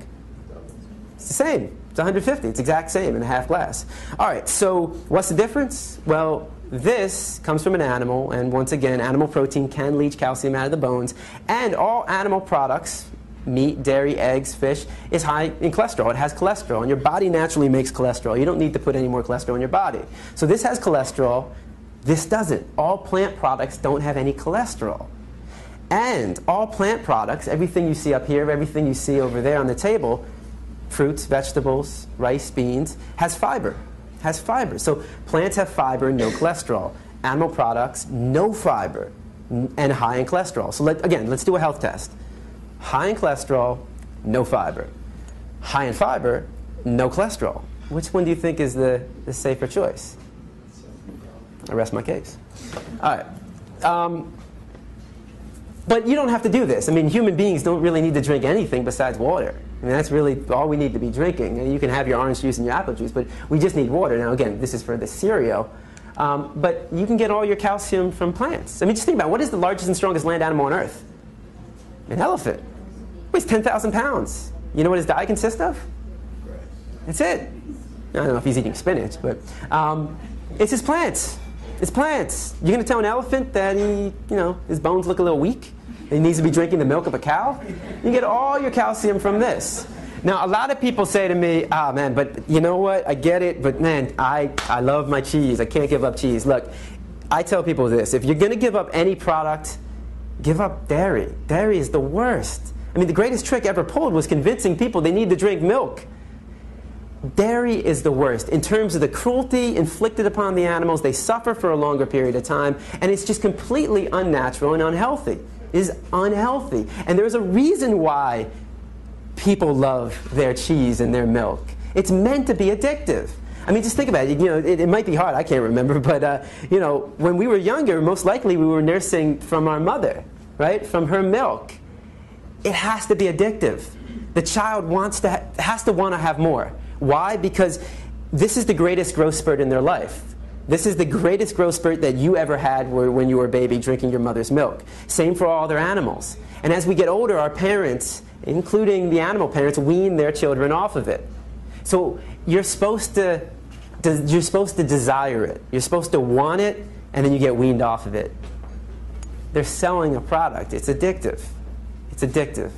It's the same. It's 150. It's the exact same in a half glass. All right, so what's the difference? Well, this comes from an animal, and once again, animal protein can leach calcium out of the bones, and all animal products, meat, dairy, eggs, fish, is high in cholesterol. It has cholesterol, and your body naturally makes cholesterol. You don't need to put any more cholesterol in your body. So this has cholesterol. This doesn't. All plant products don't have any cholesterol. And all plant products, everything you see up here, everything you see over there on the table, fruits, vegetables, rice, beans, has fiber. Has fiber. So plants have fiber, no cholesterol. Animal products, no fiber, and high in cholesterol. So again, let's do a health test. High in cholesterol, no fiber. High in fiber, no cholesterol. Which one do you think is the safer choice? I rest my case. All right. But you don't have to do this. I mean, human beings don't really need to drink anything besides water. I mean, that's really all we need to be drinking. And you can have your orange juice and your apple juice, but we just need water. Now, again, this is for the cereal. But you can get all your calcium from plants. I mean, just think about it. What is the largest and strongest land animal on Earth? An elephant. Weighs 10,000 pounds. You know what his diet consists of? That's it. I don't know if he's eating spinach, but it's his plants. It's plants. You're going to tell an elephant that his bones look a little weak? He needs to be drinking the milk of a cow? You get all your calcium from this. Now, a lot of people say to me, man, but you know what? I get it, but man, I love my cheese. I can't give up cheese. Look, I tell people this. If you're going to give up any product, give up dairy. Dairy is the worst. I mean, the greatest trick ever pulled was convincing people they need to drink milk. Dairy is the worst. In terms of the cruelty inflicted upon the animals, they suffer for a longer period of time, and it's just completely unnatural and unhealthy. It is unhealthy. And there's a reason why people love their cheese and their milk. It's meant to be addictive. I mean, just think about it. It might be hard. I can't remember. But, when we were younger, most likely we were nursing from our mother, right? From her milk. It has to be addictive. The child has to want to have more. Why? Because this is the greatest growth spurt in their life. This is the greatest growth spurt that you ever had when you were a baby drinking your mother's milk. Same for all their animals. And as we get older, our parents, including the animal parents, wean their children off of it. So you're supposed to you're supposed to desire it. You're supposed to want it, and then you get weaned off of it. They're selling a product. It's addictive. It's addictive.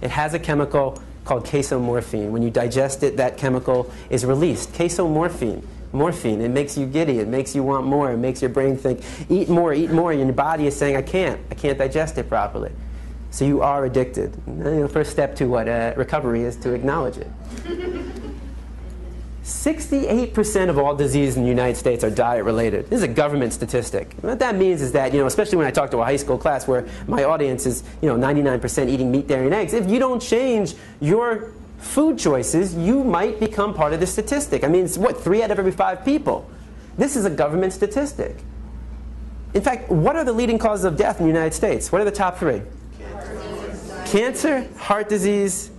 It has a chemical called casomorphine. When you digest it, that chemical is released. Casomorphine. Morphine. It makes you giddy. It makes you want more. It makes your brain think, eat more, eat more. And your body is saying, I can't digest it properly. So you are addicted. And the first step to what recovery is to acknowledge it. 68% of all diseases in the United States are diet-related. This is a government statistic. What that means is that, especially when I talk to a high school class where my audience is, 99% eating meat, dairy, and eggs, if you don't change your food choices, you might become part of the statistic. I mean, it's 3 out of every 5 people. This is a government statistic. In fact, what are the leading causes of death in the United States? What are the top 3? Cancer, heart disease,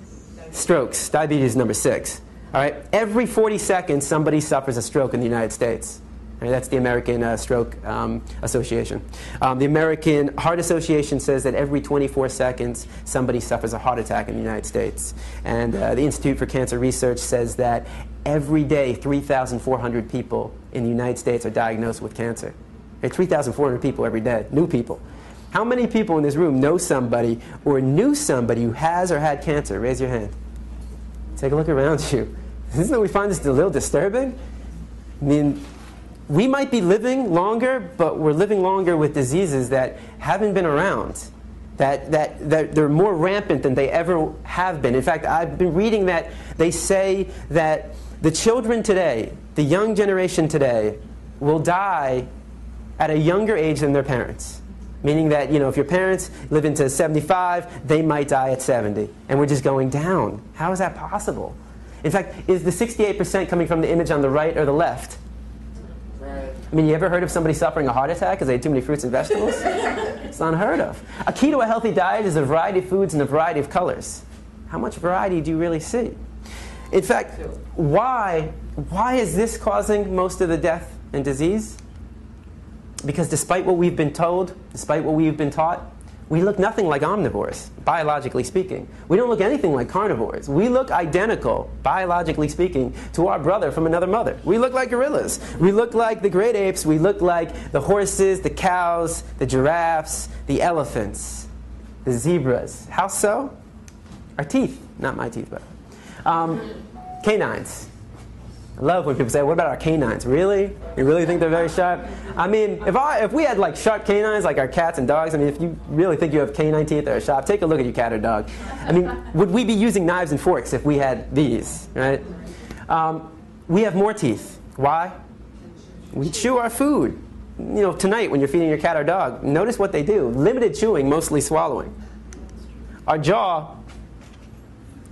strokes. Diabetes is number 6. All right? Every 40 seconds, somebody suffers a stroke in the United States. All right, that's the American Stroke Association. The American Heart Association says that every 24 seconds, somebody suffers a heart attack in the United States. And the Institute for Cancer Research says that every day, 3,400 people in the United States are diagnosed with cancer. Okay, 3,400 people every day, new people. How many people in this room know somebody or knew somebody who has or had cancer? Raise your hand. Take a look around you. Isn't we find this a little disturbing? I mean, we might be living longer, but we're living longer with diseases that haven't been around, that they're more rampant than they ever have been. In fact, I've been reading that they say that the children today, the young generation today, will die at a younger age than their parents. Meaning that, if your parents live into 75, they might die at 70. And we're just going down. How is that possible? In fact, is the 68% coming from the image on the right or the left? Right. I mean, you ever heard of somebody suffering a heart attack because they ate too many fruits and vegetables? It's unheard of. A key to a healthy diet is a variety of foods and a variety of colors. How much variety do you really see? In fact, why is this causing most of the death and disease? Because despite what we've been told, despite what we've been taught, we look nothing like omnivores, biologically speaking. We don't look anything like carnivores. We look identical, biologically speaking, to our brother from another mother. We look like gorillas. We look like the great apes. We look like the horses, the cows, the giraffes, the elephants, the zebras. How so? Our teeth. Not my teeth, but canines. I love when people say, what about our canines? Really? You really think they're very sharp? I mean, if we had sharp canines like our cats and dogs, I mean, if you really think you have canine teeth that are sharp, take a look at your cat or dog. I mean, would we be using knives and forks if we had these, right? We have more teeth. Why? We chew our food. Tonight when you're feeding your cat or dog, notice what they do. Limited chewing, mostly swallowing. Our jaw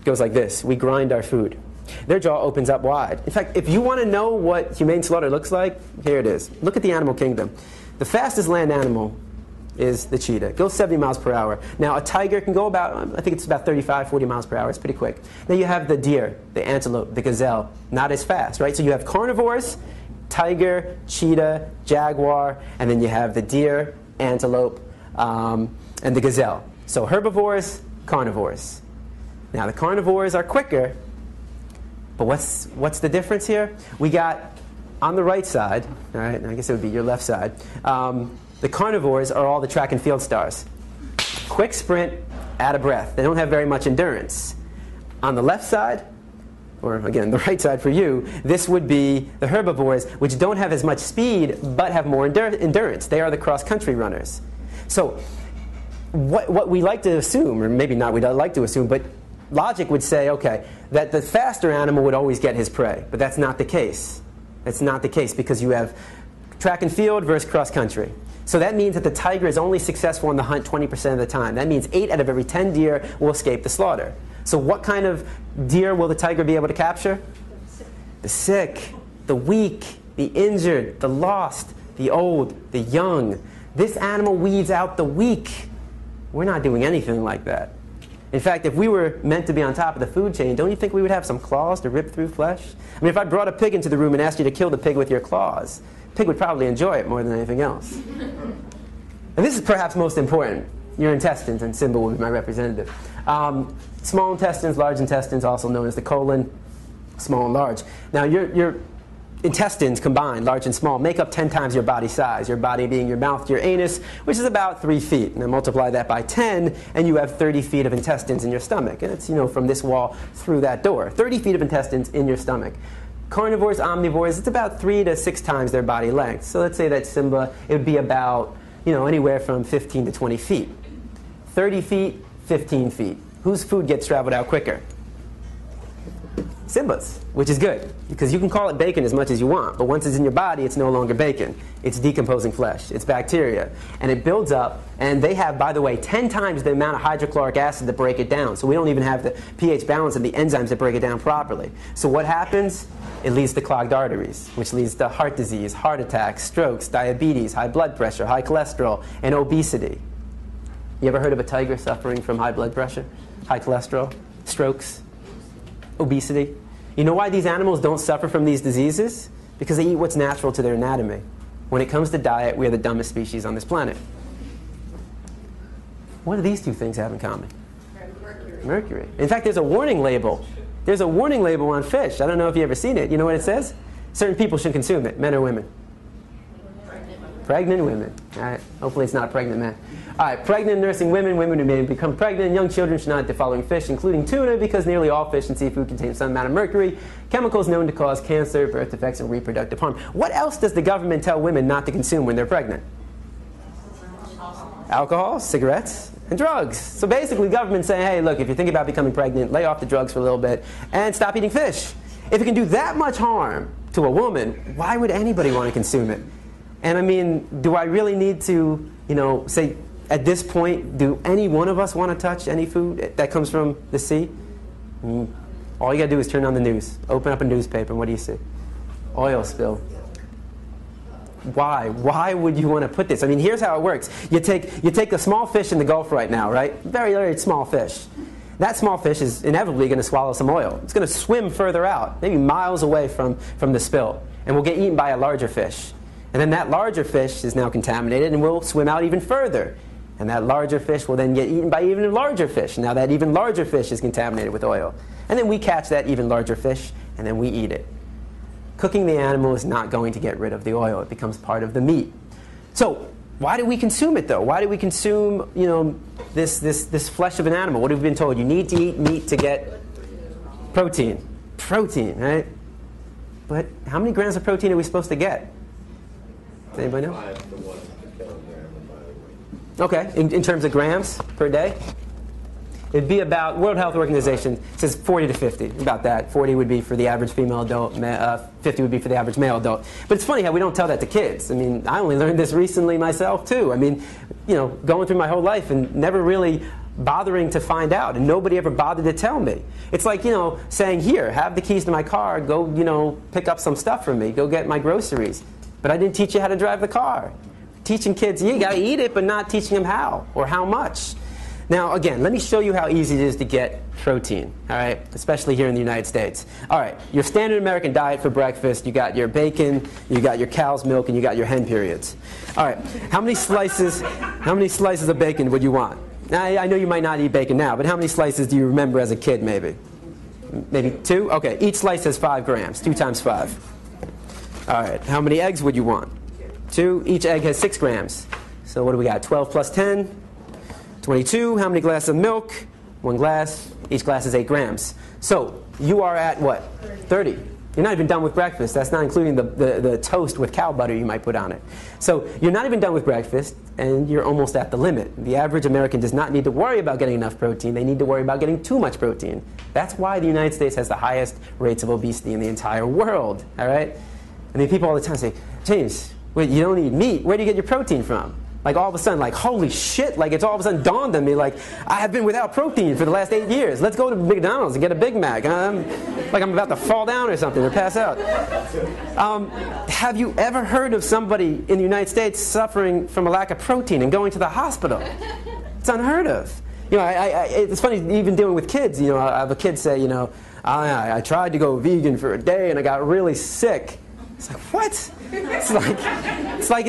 goes like this. We grind our food. Their jaw opens up wide. In fact, if you want to know what humane slaughter looks like, here it is. Look at the animal kingdom. The fastest land animal is the cheetah. It goes 70 miles per hour. Now, a tiger can go about, I think it's about 35, 40 miles per hour. It's pretty quick. Then you have the deer, the antelope, the gazelle. Not as fast, right? So you have carnivores, tiger, cheetah, jaguar, and then you have the deer, antelope, and the gazelle. So herbivores, carnivores. Now, the carnivores are quicker. But what's the difference here? We got, on the right side, all right, I guess it would be your left side, the carnivores are all the track and field stars. Quick sprint, out of breath. They don't have very much endurance. On the left side, or again, the right side for you, this would be the herbivores, which don't have as much speed, but have more endurance. They are the cross-country runners. So what we like to assume, or maybe not we don't like to assume, but logic would say, okay, that the faster animal would always get his prey. But that's not the case. That's not the case because you have track and field versus cross country. So that means that the tiger is only successful in the hunt 20% of the time. That means 8 out of every 10 deer will escape the slaughter. So what kind of deer will the tiger be able to capture? The sick, the weak, the injured, the lost, the old, the young. This animal weeds out the weak. We're not doing anything like that. In fact, if we were meant to be on top of the food chain, don't you think we would have some claws to rip through flesh? I mean, if I brought a pig into the room and asked you to kill the pig with your claws, the pig would probably enjoy it more than anything else. And this is perhaps most important. Your intestines, and Simba will be my representative. Small intestines, large intestines, also known as the colon, small and large. Now, your intestines combined, large and small, make up 10 times your body size. Your body being your mouth to your anus, which is about 3 feet. And then multiply that by 10, and you have 30 feet of intestines in your stomach. And it's, from this wall through that door. 30 feet of intestines in your stomach. Carnivores, omnivores, it's about 3 to 6 times their body length. So let's say that Simba, it would be about, anywhere from 15 to 20 feet. 30 feet, 15 feet. Whose food gets traveled out quicker? Simba's, which is good, because you can call it bacon as much as you want, but once it's in your body, it's no longer bacon. It's decomposing flesh. It's bacteria. And it builds up, and they have, by the way, 10 times the amount of hydrochloric acid to break it down. So we don't even have the pH balance and the enzymes to break it down properly. So what happens? It leads to clogged arteries, which leads to heart disease, heart attacks, strokes, diabetes, high blood pressure, high cholesterol, and obesity. You ever heard of a tiger suffering from high blood pressure, high cholesterol, strokes, obesity? You know why these animals don't suffer from these diseases? Because they eat what's natural to their anatomy. When it comes to diet, we are the dumbest species on this planet. What do these two things have in common? Mercury. In fact, there's a warning label. There's a warning label on fish. I don't know if you've ever seen it. You know what it says? Certain people shouldn't consume it, men or women. Pregnant women. All right. Hopefully it's not pregnant men. All right. Pregnant nursing women, women who may become pregnant, young children should not eat the following fish, including tuna, because nearly all fish and seafood contain some amount of mercury, chemicals known to cause cancer, birth defects, and reproductive harm. What else does the government tell women not to consume when they're pregnant? Alcohol, cigarettes, and drugs. So basically, government's saying, hey, look, if you're thinking about becoming pregnant, lay off the drugs for a little bit and stop eating fish. If it can do that much harm to a woman, why would anybody want to consume it? And I mean, do I really need to, say, at this point, do any one of us want to touch any food that comes from the sea? All you got to do is turn on the news. Open up a newspaper, and what do you see? Oil spill. Why? Why would you want to put this? I mean, here's how it works. You take a small fish in the Gulf right now, right? Very, very small fish. That small fish is inevitably going to swallow some oil. It's going to swim further out, maybe miles away from the spill, and will get eaten by a larger fish. And then that larger fish is now contaminated and will swim out even further. And that larger fish will then get eaten by even larger fish. Now that even larger fish is contaminated with oil. And then we catch that even larger fish, and then we eat it. Cooking the animal is not going to get rid of the oil. It becomes part of the meat. So why do we consume it, though? Why do we consume, this flesh of an animal? What have we been told? You need to eat meat to get protein. Protein, right? But how many grams of protein are we supposed to get? Does anybody know? 5 to 1 kilogram of body weight. Okay, in terms of grams per day? It'd be about, World Health Organization says 40 to 50, about that. 40 would be for the average female adult, 50 would be for the average male adult. But it's funny how we don't tell that to kids. I mean, I only learned this recently myself, too. I mean, going through my whole life and never really bothering to find out, and nobody ever bothered to tell me. It's like, saying, here, have the keys to my car, go, pick up some stuff for me, go get my groceries. But I didn't teach you how to drive the car. Teaching kids, you got to eat it, but not teaching them how or how much. Now, again, let me show you how easy it is to get protein, all right, especially here in the United States. All right, your standard American diet for breakfast, you got your bacon, you got your cow's milk, and you got your hen periods. All right, how many slices of bacon would you want? Now, I know you might not eat bacon now, but how many slices do you remember as a kid, maybe? Maybe 2? Okay, each slice has 5 grams, 2 times 5. All right, how many eggs would you want? 2. Each egg has 6 grams. So what do we got? 12 plus 10? 22. How many glasses of milk? 1 glass. Each glass is 8 grams. So you are at what? 30. You're not even done with breakfast. That's not including the toast with cow butter you might put on it. So you're not even done with breakfast, and you're almost at the limit. The average American does not need to worry about getting enough protein. They need to worry about getting too much protein. That's why the United States has the highest rates of obesity in the entire world. All right? I mean, people all the time say, James, wait, you don't eat meat. Where do you get your protein from? Like all of a sudden, like, holy shit, like it's all of a sudden dawned on me, like, I have been without protein for the last 8 years. Let's go to McDonald's and get a Big Mac. Like I'm about to fall down or something or pass out. Have you ever heard of somebody in the United States suffering from a lack of protein and going to the hospital? It's unheard of. It's funny, even dealing with kids, I have a kid say, I tried to go vegan for a day and I got really sick. It's like, what? It's like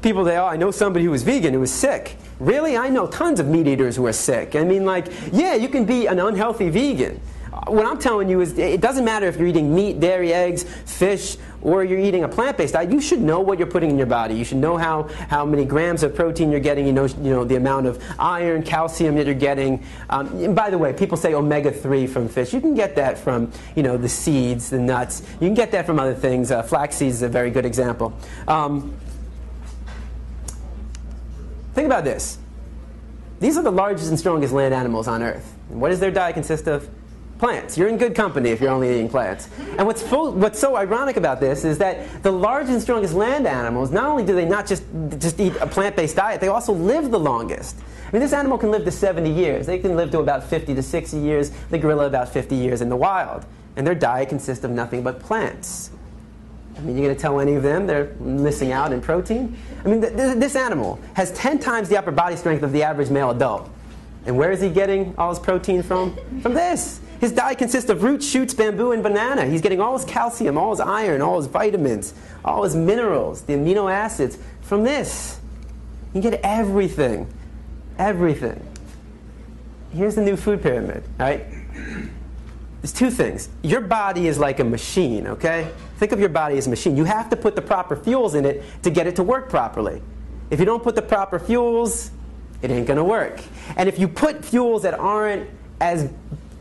people say, oh, I know somebody who was vegan who was sick. Really? I know tons of meat eaters who are sick. I mean, yeah, you can be an unhealthy vegan. What I'm telling you is it doesn't matter if you're eating meat, dairy, eggs, fish, or you're eating a plant-based diet, you should know what you're putting in your body. You should know how many grams of protein you're getting. You know the amount of iron, calcium that you're getting. And by the way, people say omega-3 from fish. You can get that from the seeds, the nuts. You can get that from other things. Flax seeds is a very good example. Think about this. These are the largest and strongest land animals on Earth. And what does their diet consist of? Plants. You're in good company if you're only eating plants. And what's so ironic about this is that the largest and strongest land animals, not only do they not just eat a plant-based diet, they also live the longest. I mean, this animal can live to 70 years. They can live to about 50 to 60 years. The gorilla about 50 years in the wild. And their diet consists of nothing but plants. I mean, you're going to tell any of them they're missing out in protein? I mean, this animal has 10 times the upper body strength of the average male adult. And where is he getting all his protein from? From this. His diet consists of roots, shoots, bamboo, and banana. He's getting all his calcium, all his iron, all his vitamins, all his minerals, the amino acids from this. You get everything. Everything. Here's the new food pyramid, all right? There's two things. Your body is like a machine, okay? Think of your body as a machine. You have to put the proper fuels in it to get it to work properly. If you don't put the proper fuels, it ain't going to work. And if you put fuels that aren't as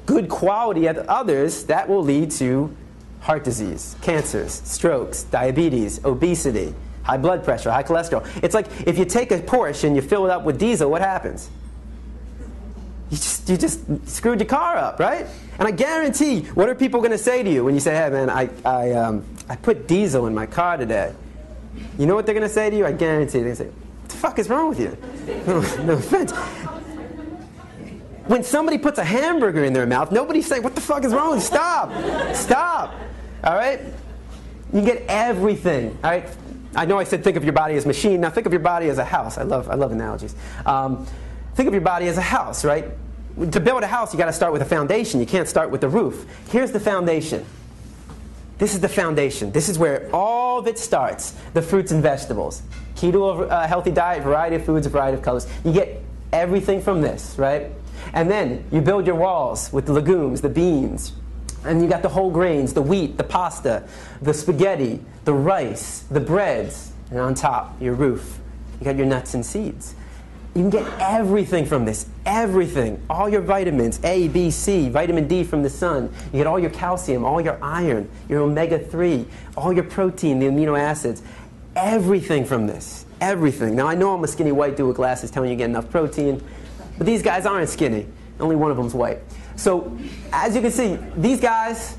good quality as others, that will lead to heart disease, cancers, strokes, diabetes, obesity, high blood pressure, high cholesterol. It's like if you take a Porsche and you fill it up with diesel, what happens? You just screwed your car up, right? And I guarantee, what are people going to say to you when you say, hey man, I put diesel in my car today? You know what they're going to say to you? I guarantee they're going to say, what the fuck is wrong with you? No offense. When somebody puts a hamburger in their mouth, nobody's saying, what the fuck is wrong with you? Stop. Stop. All right? You get everything. All right? I know I said think of your body as a machine. Now think of your body as a house. I love analogies. Think of your body as a house, right? To build a house, you got to start with a foundation. You can't start with the roof. Here's the foundation. This is the foundation. This is where all of it starts. The fruits and vegetables. Key to a healthy diet, variety of foods, a variety of colors. You get everything from this, right? And then you build your walls with the legumes, the beans. And you got the whole grains, the wheat, the pasta, the spaghetti, the rice, the breads. And on top, your roof. You got your nuts and seeds. You can get everything from this, everything. All your vitamins, A, B, C, vitamin D from the sun. You get all your calcium, all your iron, your omega-3, all your protein, the amino acids. Everything from this, everything. Now I know I'm a skinny white dude with glasses telling you get enough protein, but these guys aren't skinny. Only one of them's white. So as you can see, these guys,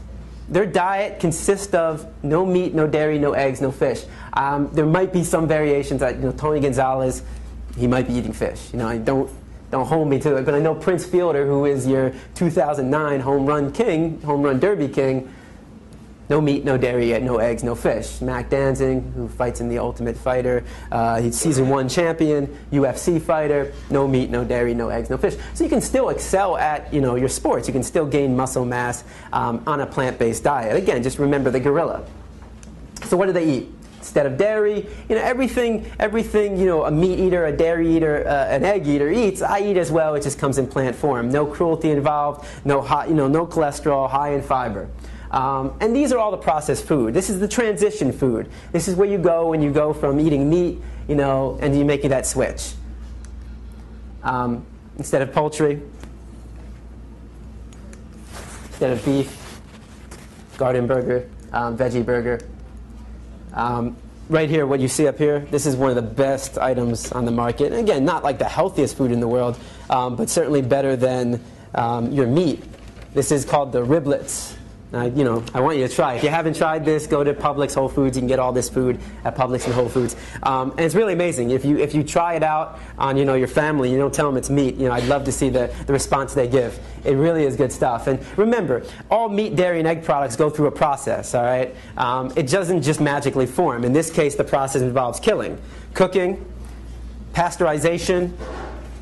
their diet consists of no meat, no dairy, no eggs, no fish. There might be some variations. Tony Gonzalez, he might be eating fish. Don't hold me to it. But I know Prince Fielder, who is your 2009 home run derby king, no meat, no dairy, no eggs, no fish. Mac Danzig, who fights in The Ultimate Fighter, he's season 1 champion, UFC fighter, no meat, no dairy, no eggs, no fish. So you can still excel at your sports. You can still gain muscle mass on a plant-based diet. Again, just remember the gorilla. So what do they eat? Instead of dairy, everything a meat eater, a dairy eater, an egg eater eats, I eat as well. It just comes in plant form. No cruelty involved, no cholesterol, high in fiber. And these are all the processed food. This is the transition food. This is where you go when you go from eating meat, and you're making that switch. Instead of poultry, instead of beef, garden burger, veggie burger. Right here, what you see up here, this is one of the best items on the market. And again, not like the healthiest food in the world, but certainly better than your meat. This is called the riblets. I want you to try. If you haven't tried this, go to Publix, Whole Foods. You can get all this food at Publix and Whole Foods. And it's really amazing. If you try it out on your family, you don't tell them it's meat. I'd love to see the response they give. It really is good stuff. And remember, all meat, dairy, and egg products go through a process. All right, it doesn't just magically form. In this case, the process involves killing, cooking, pasteurization,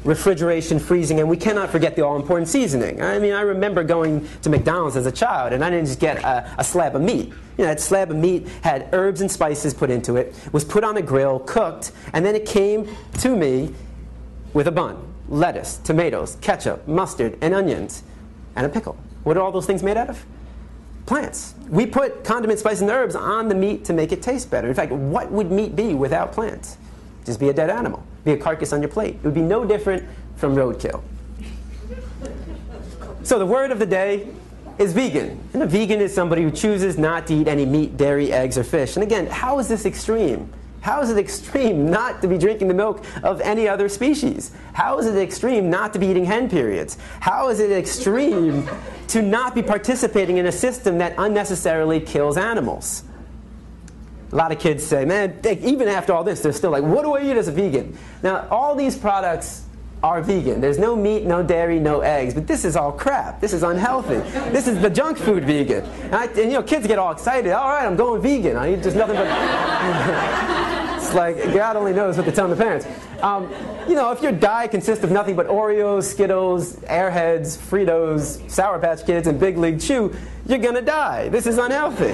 refrigeration, freezing, and we cannot forget the all-important seasoning. I mean, I remember going to McDonald's as a child, and I didn't just get a slab of meat. That slab of meat had herbs and spices put into it, was put on a grill, cooked, and then it came to me with a bun, lettuce, tomatoes, ketchup, mustard, and onions, and a pickle. What are all those things made out of? Plants. We put condiments, spices, and herbs on the meat to make it taste better. In fact, what would meat be without plants? Just be a dead animal. Be a carcass on your plate. It would be no different from roadkill. So the word of the day is vegan. And a vegan is somebody who chooses not to eat any meat, dairy, eggs, or fish. And again, how is this extreme? How is it extreme not to be drinking the milk of any other species? How is it extreme not to be eating hen periods? How is it extreme to not be participating in a system that unnecessarily kills animals? A lot of kids say, man, even after all this, they're still like, what do I eat as a vegan? Now, all these products are vegan. There's no meat, no dairy, no eggs, but this is all crap. This is unhealthy. This is the junk food vegan. And you know, kids get all excited. All right, I'm going vegan. I eat just nothing but... It's like, God only knows what they're telling the parents. You know, if your diet consists of nothing but Oreos, Skittles, Airheads, Fritos, Sour Patch Kids, and Big League Chew, you're going to die. This is unhealthy.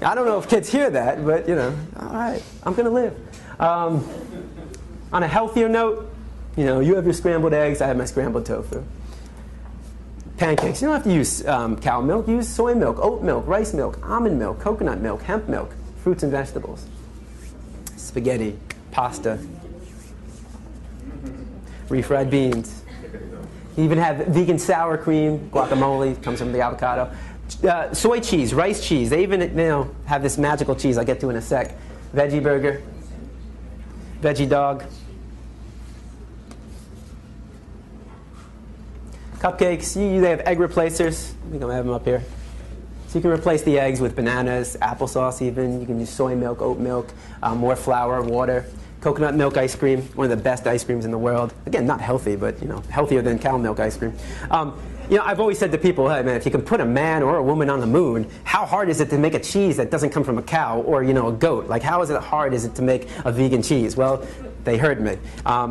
I don't know if kids hear that, but, you know, all right, I'm going to live. On a healthier note, you know, you have your scrambled eggs, I have my scrambled tofu. Pancakes, you don't have to use cow milk, use soy milk, oat milk, rice milk, almond milk, coconut milk, hemp milk, fruits and vegetables. Spaghetti, pasta, refried beans. You even have vegan sour cream, guacamole, comes from the avocado. Soy cheese, rice cheese, they even have this magical cheese I'll get to in a sec. Veggie burger, veggie dog. Cupcakes, they have egg replacers. I think I'm going to have them up here. So you can replace the eggs with bananas, applesauce even. You can use soy milk, oat milk, more flour, water. Coconut milk ice cream, one of the best ice creams in the world. Again, not healthy, but you know, healthier than cow milk ice cream. You know, I've always said to people, hey man, if you can put a man or a woman on the moon, how hard is it to make a cheese that doesn't come from a cow or, you know, a goat? Like, how hard is it to make a vegan cheese? Well, they heard me.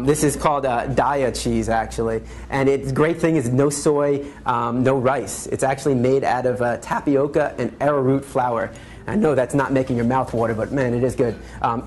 This is called Daya cheese, actually. And its great thing is no soy, no rice. It's actually made out of tapioca and arrowroot flour. I know that's not making your mouth water, but man, it is good.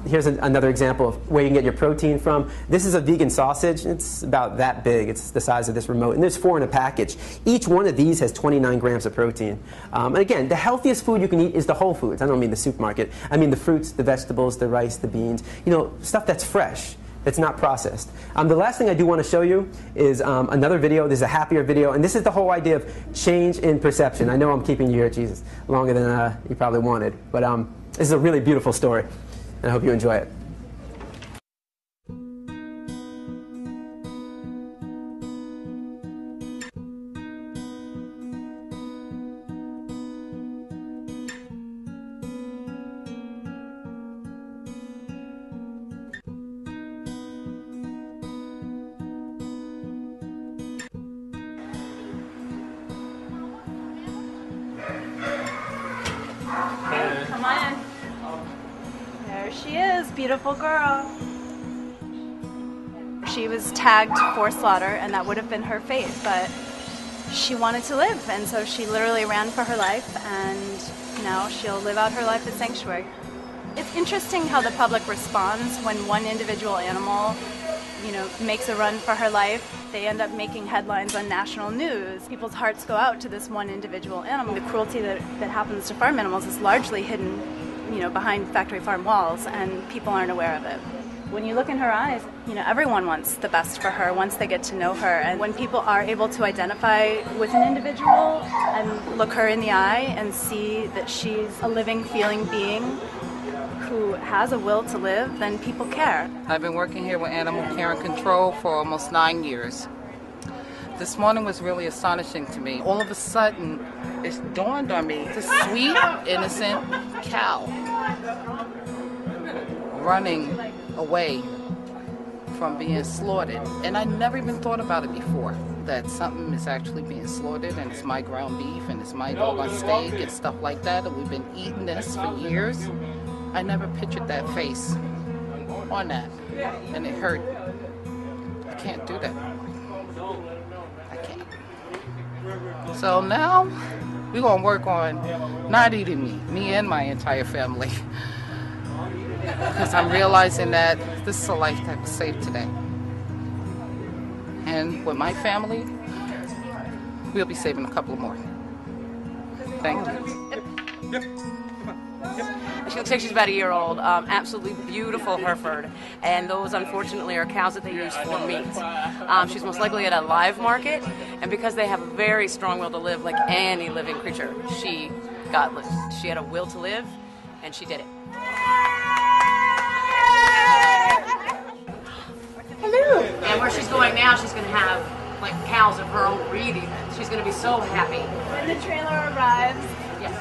Here's another example of where you can get your protein from. This is a vegan sausage. It's about that big. It's the size of this remote. And there's 4 in a package. Each one of these has 29 grams of protein. And again, the healthiest food you can eat is the whole foods. I don't mean the supermarket. I mean the fruits, the vegetables, the rice, the beans. You know, stuff that's fresh. It's not processed. The last thing I do want to show you is another video. This is a happier video, and this is the whole idea of change in perception. I know I'm keeping you here, Jesus, longer than you probably wanted, but this is a really beautiful story, and I hope you enjoy it. Come on in. There she is, beautiful girl. She was tagged for slaughter, and that would have been her fate, but she wanted to live, and so she literally ran for her life, and now she'll live out her life at sanctuary. It's interesting how the public responds when one individual animal, you know, makes a run for her life. They end up making headlines on national news. People's hearts go out to this one individual animal. The cruelty that happens to farm animals is largely hidden, you know, behind factory farm walls, and people aren't aware of it. When you look in her eyes, you know, everyone wants the best for her once they get to know her. And when people are able to identify with an individual and look her in the eye and see that she's a living, feeling being who has a will to live, then people care. I've been working here with animal care and control for almost 9 years. This morning was really astonishing to me. All of a sudden, it dawned on me, this sweet, innocent cow running away from being slaughtered. And I never even thought about it before, that something is actually being slaughtered and it's my ground beef and it's my dog on steak and stuff like that, and we've been eating this for years. I never pictured that face on that, and it hurt. I can't do that. I can't. So now we're gonna work on not eating me and my entire family, because I'm realizing that this is a life that was saved today. And with my family, we'll be saving a couple more. Thank you. She looks like she's about a year old. Absolutely beautiful Hereford. And those, unfortunately, are cows that they use for meat. She's most likely at a live market. And because they have a very strong will to live, like any living creature, she got loose. She had a will to live, and she did it. Hello. And where she's going now, she's going to have like cows of her own breed even. She's going to be so happy. When the trailer arrives,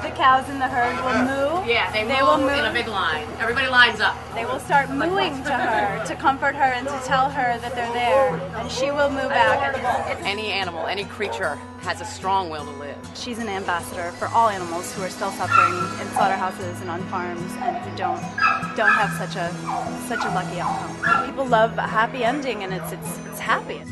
the cows in the herd will moo. Yeah, they will move moo. in a big line. Everybody lines up. They will start mooing to her, to comfort her and to tell her that they're there. And she will moo back. Any animal, any creature has a strong will to live. She's an ambassador for all animals who are still suffering in slaughterhouses and on farms and who don't have such a lucky outcome. People love a happy ending, and it's happy.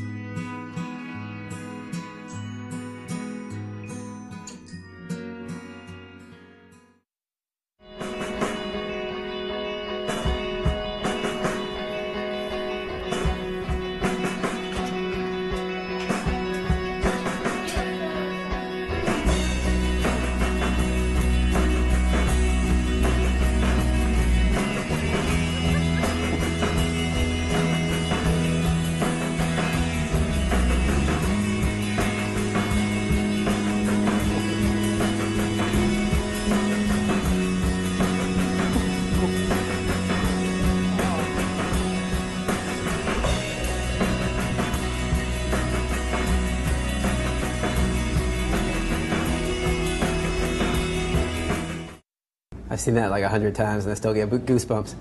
I've seen that like 100 times and I still get goosebumps.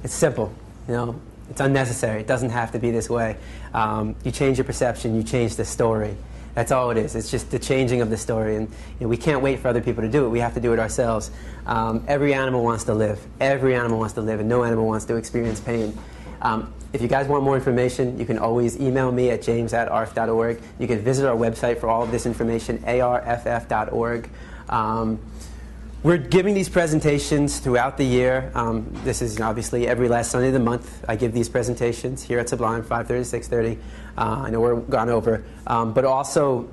It's simple, you know. It's unnecessary. It doesn't have to be this way. You change your perception, you change the story. That's all it is. It's just the changing of the story. And you know, we can't wait for other people to do it. We have to do it ourselves. Every animal wants to live. Every animal wants to live, and no animal wants to experience pain. If you guys want more information, you can always email me at james@arf.org. You can visit our website for all of this information, arff.org. We're giving these presentations throughout the year. This is obviously every last Sunday of the month. I give these presentations here at Sublime, 5:30 to 6:30. I know we're gone over. But also,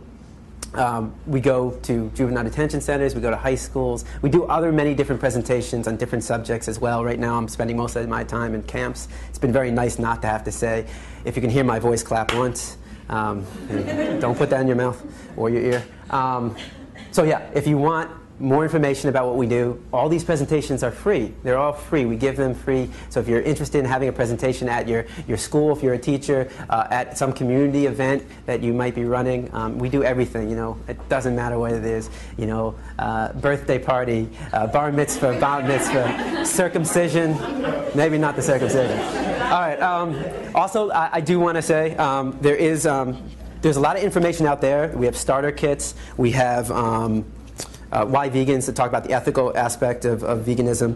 we go to juvenile detention centers, we go to high schools. We do many different presentations on different subjects as well. Right now I'm spending most of my time in camps. It's been very nice not to have to say, if you can hear my voice, clap once. Don't put that in your mouth or your ear. So yeah, if you want more information about what we do, all these presentations are free. They're all free. We give them free. So if you're interested in having a presentation at your school, if you're a teacher, at some community event that you might be running, we do everything. You know, it doesn't matter what it is. You know, birthday party, bar mitzvah, bat mitzvah, circumcision. Maybe not the circumcision. All right. Also, I do want to say there's a lot of information out there. We have starter kits. We have Why Vegans, to talk about the ethical aspect of veganism.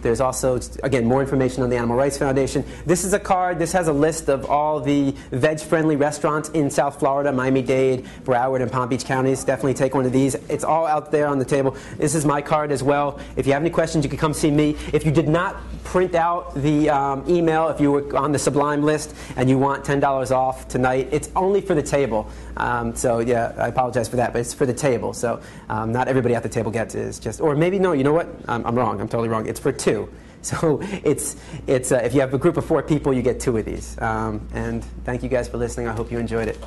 There's also, again, more information on the Animal Rights Foundation. This is a card. This has a list of all the veg-friendly restaurants in South Florida, Miami-Dade, Broward, and Palm Beach counties. Definitely take one of these. It's all out there on the table. This is my card as well. If you have any questions, you can come see me. If you did not print out the email, if you were on the Sublime list and you want $10 off tonight, it's only for the table. So yeah, I apologize for that, but it's for the table. So not everybody at the table gets it. It's just, or maybe no, you know what? I'm wrong. I'm totally wrong. It's for two. So it's if you have a group of 4 people, you get 2 of these. And thank you guys for listening. I hope you enjoyed it.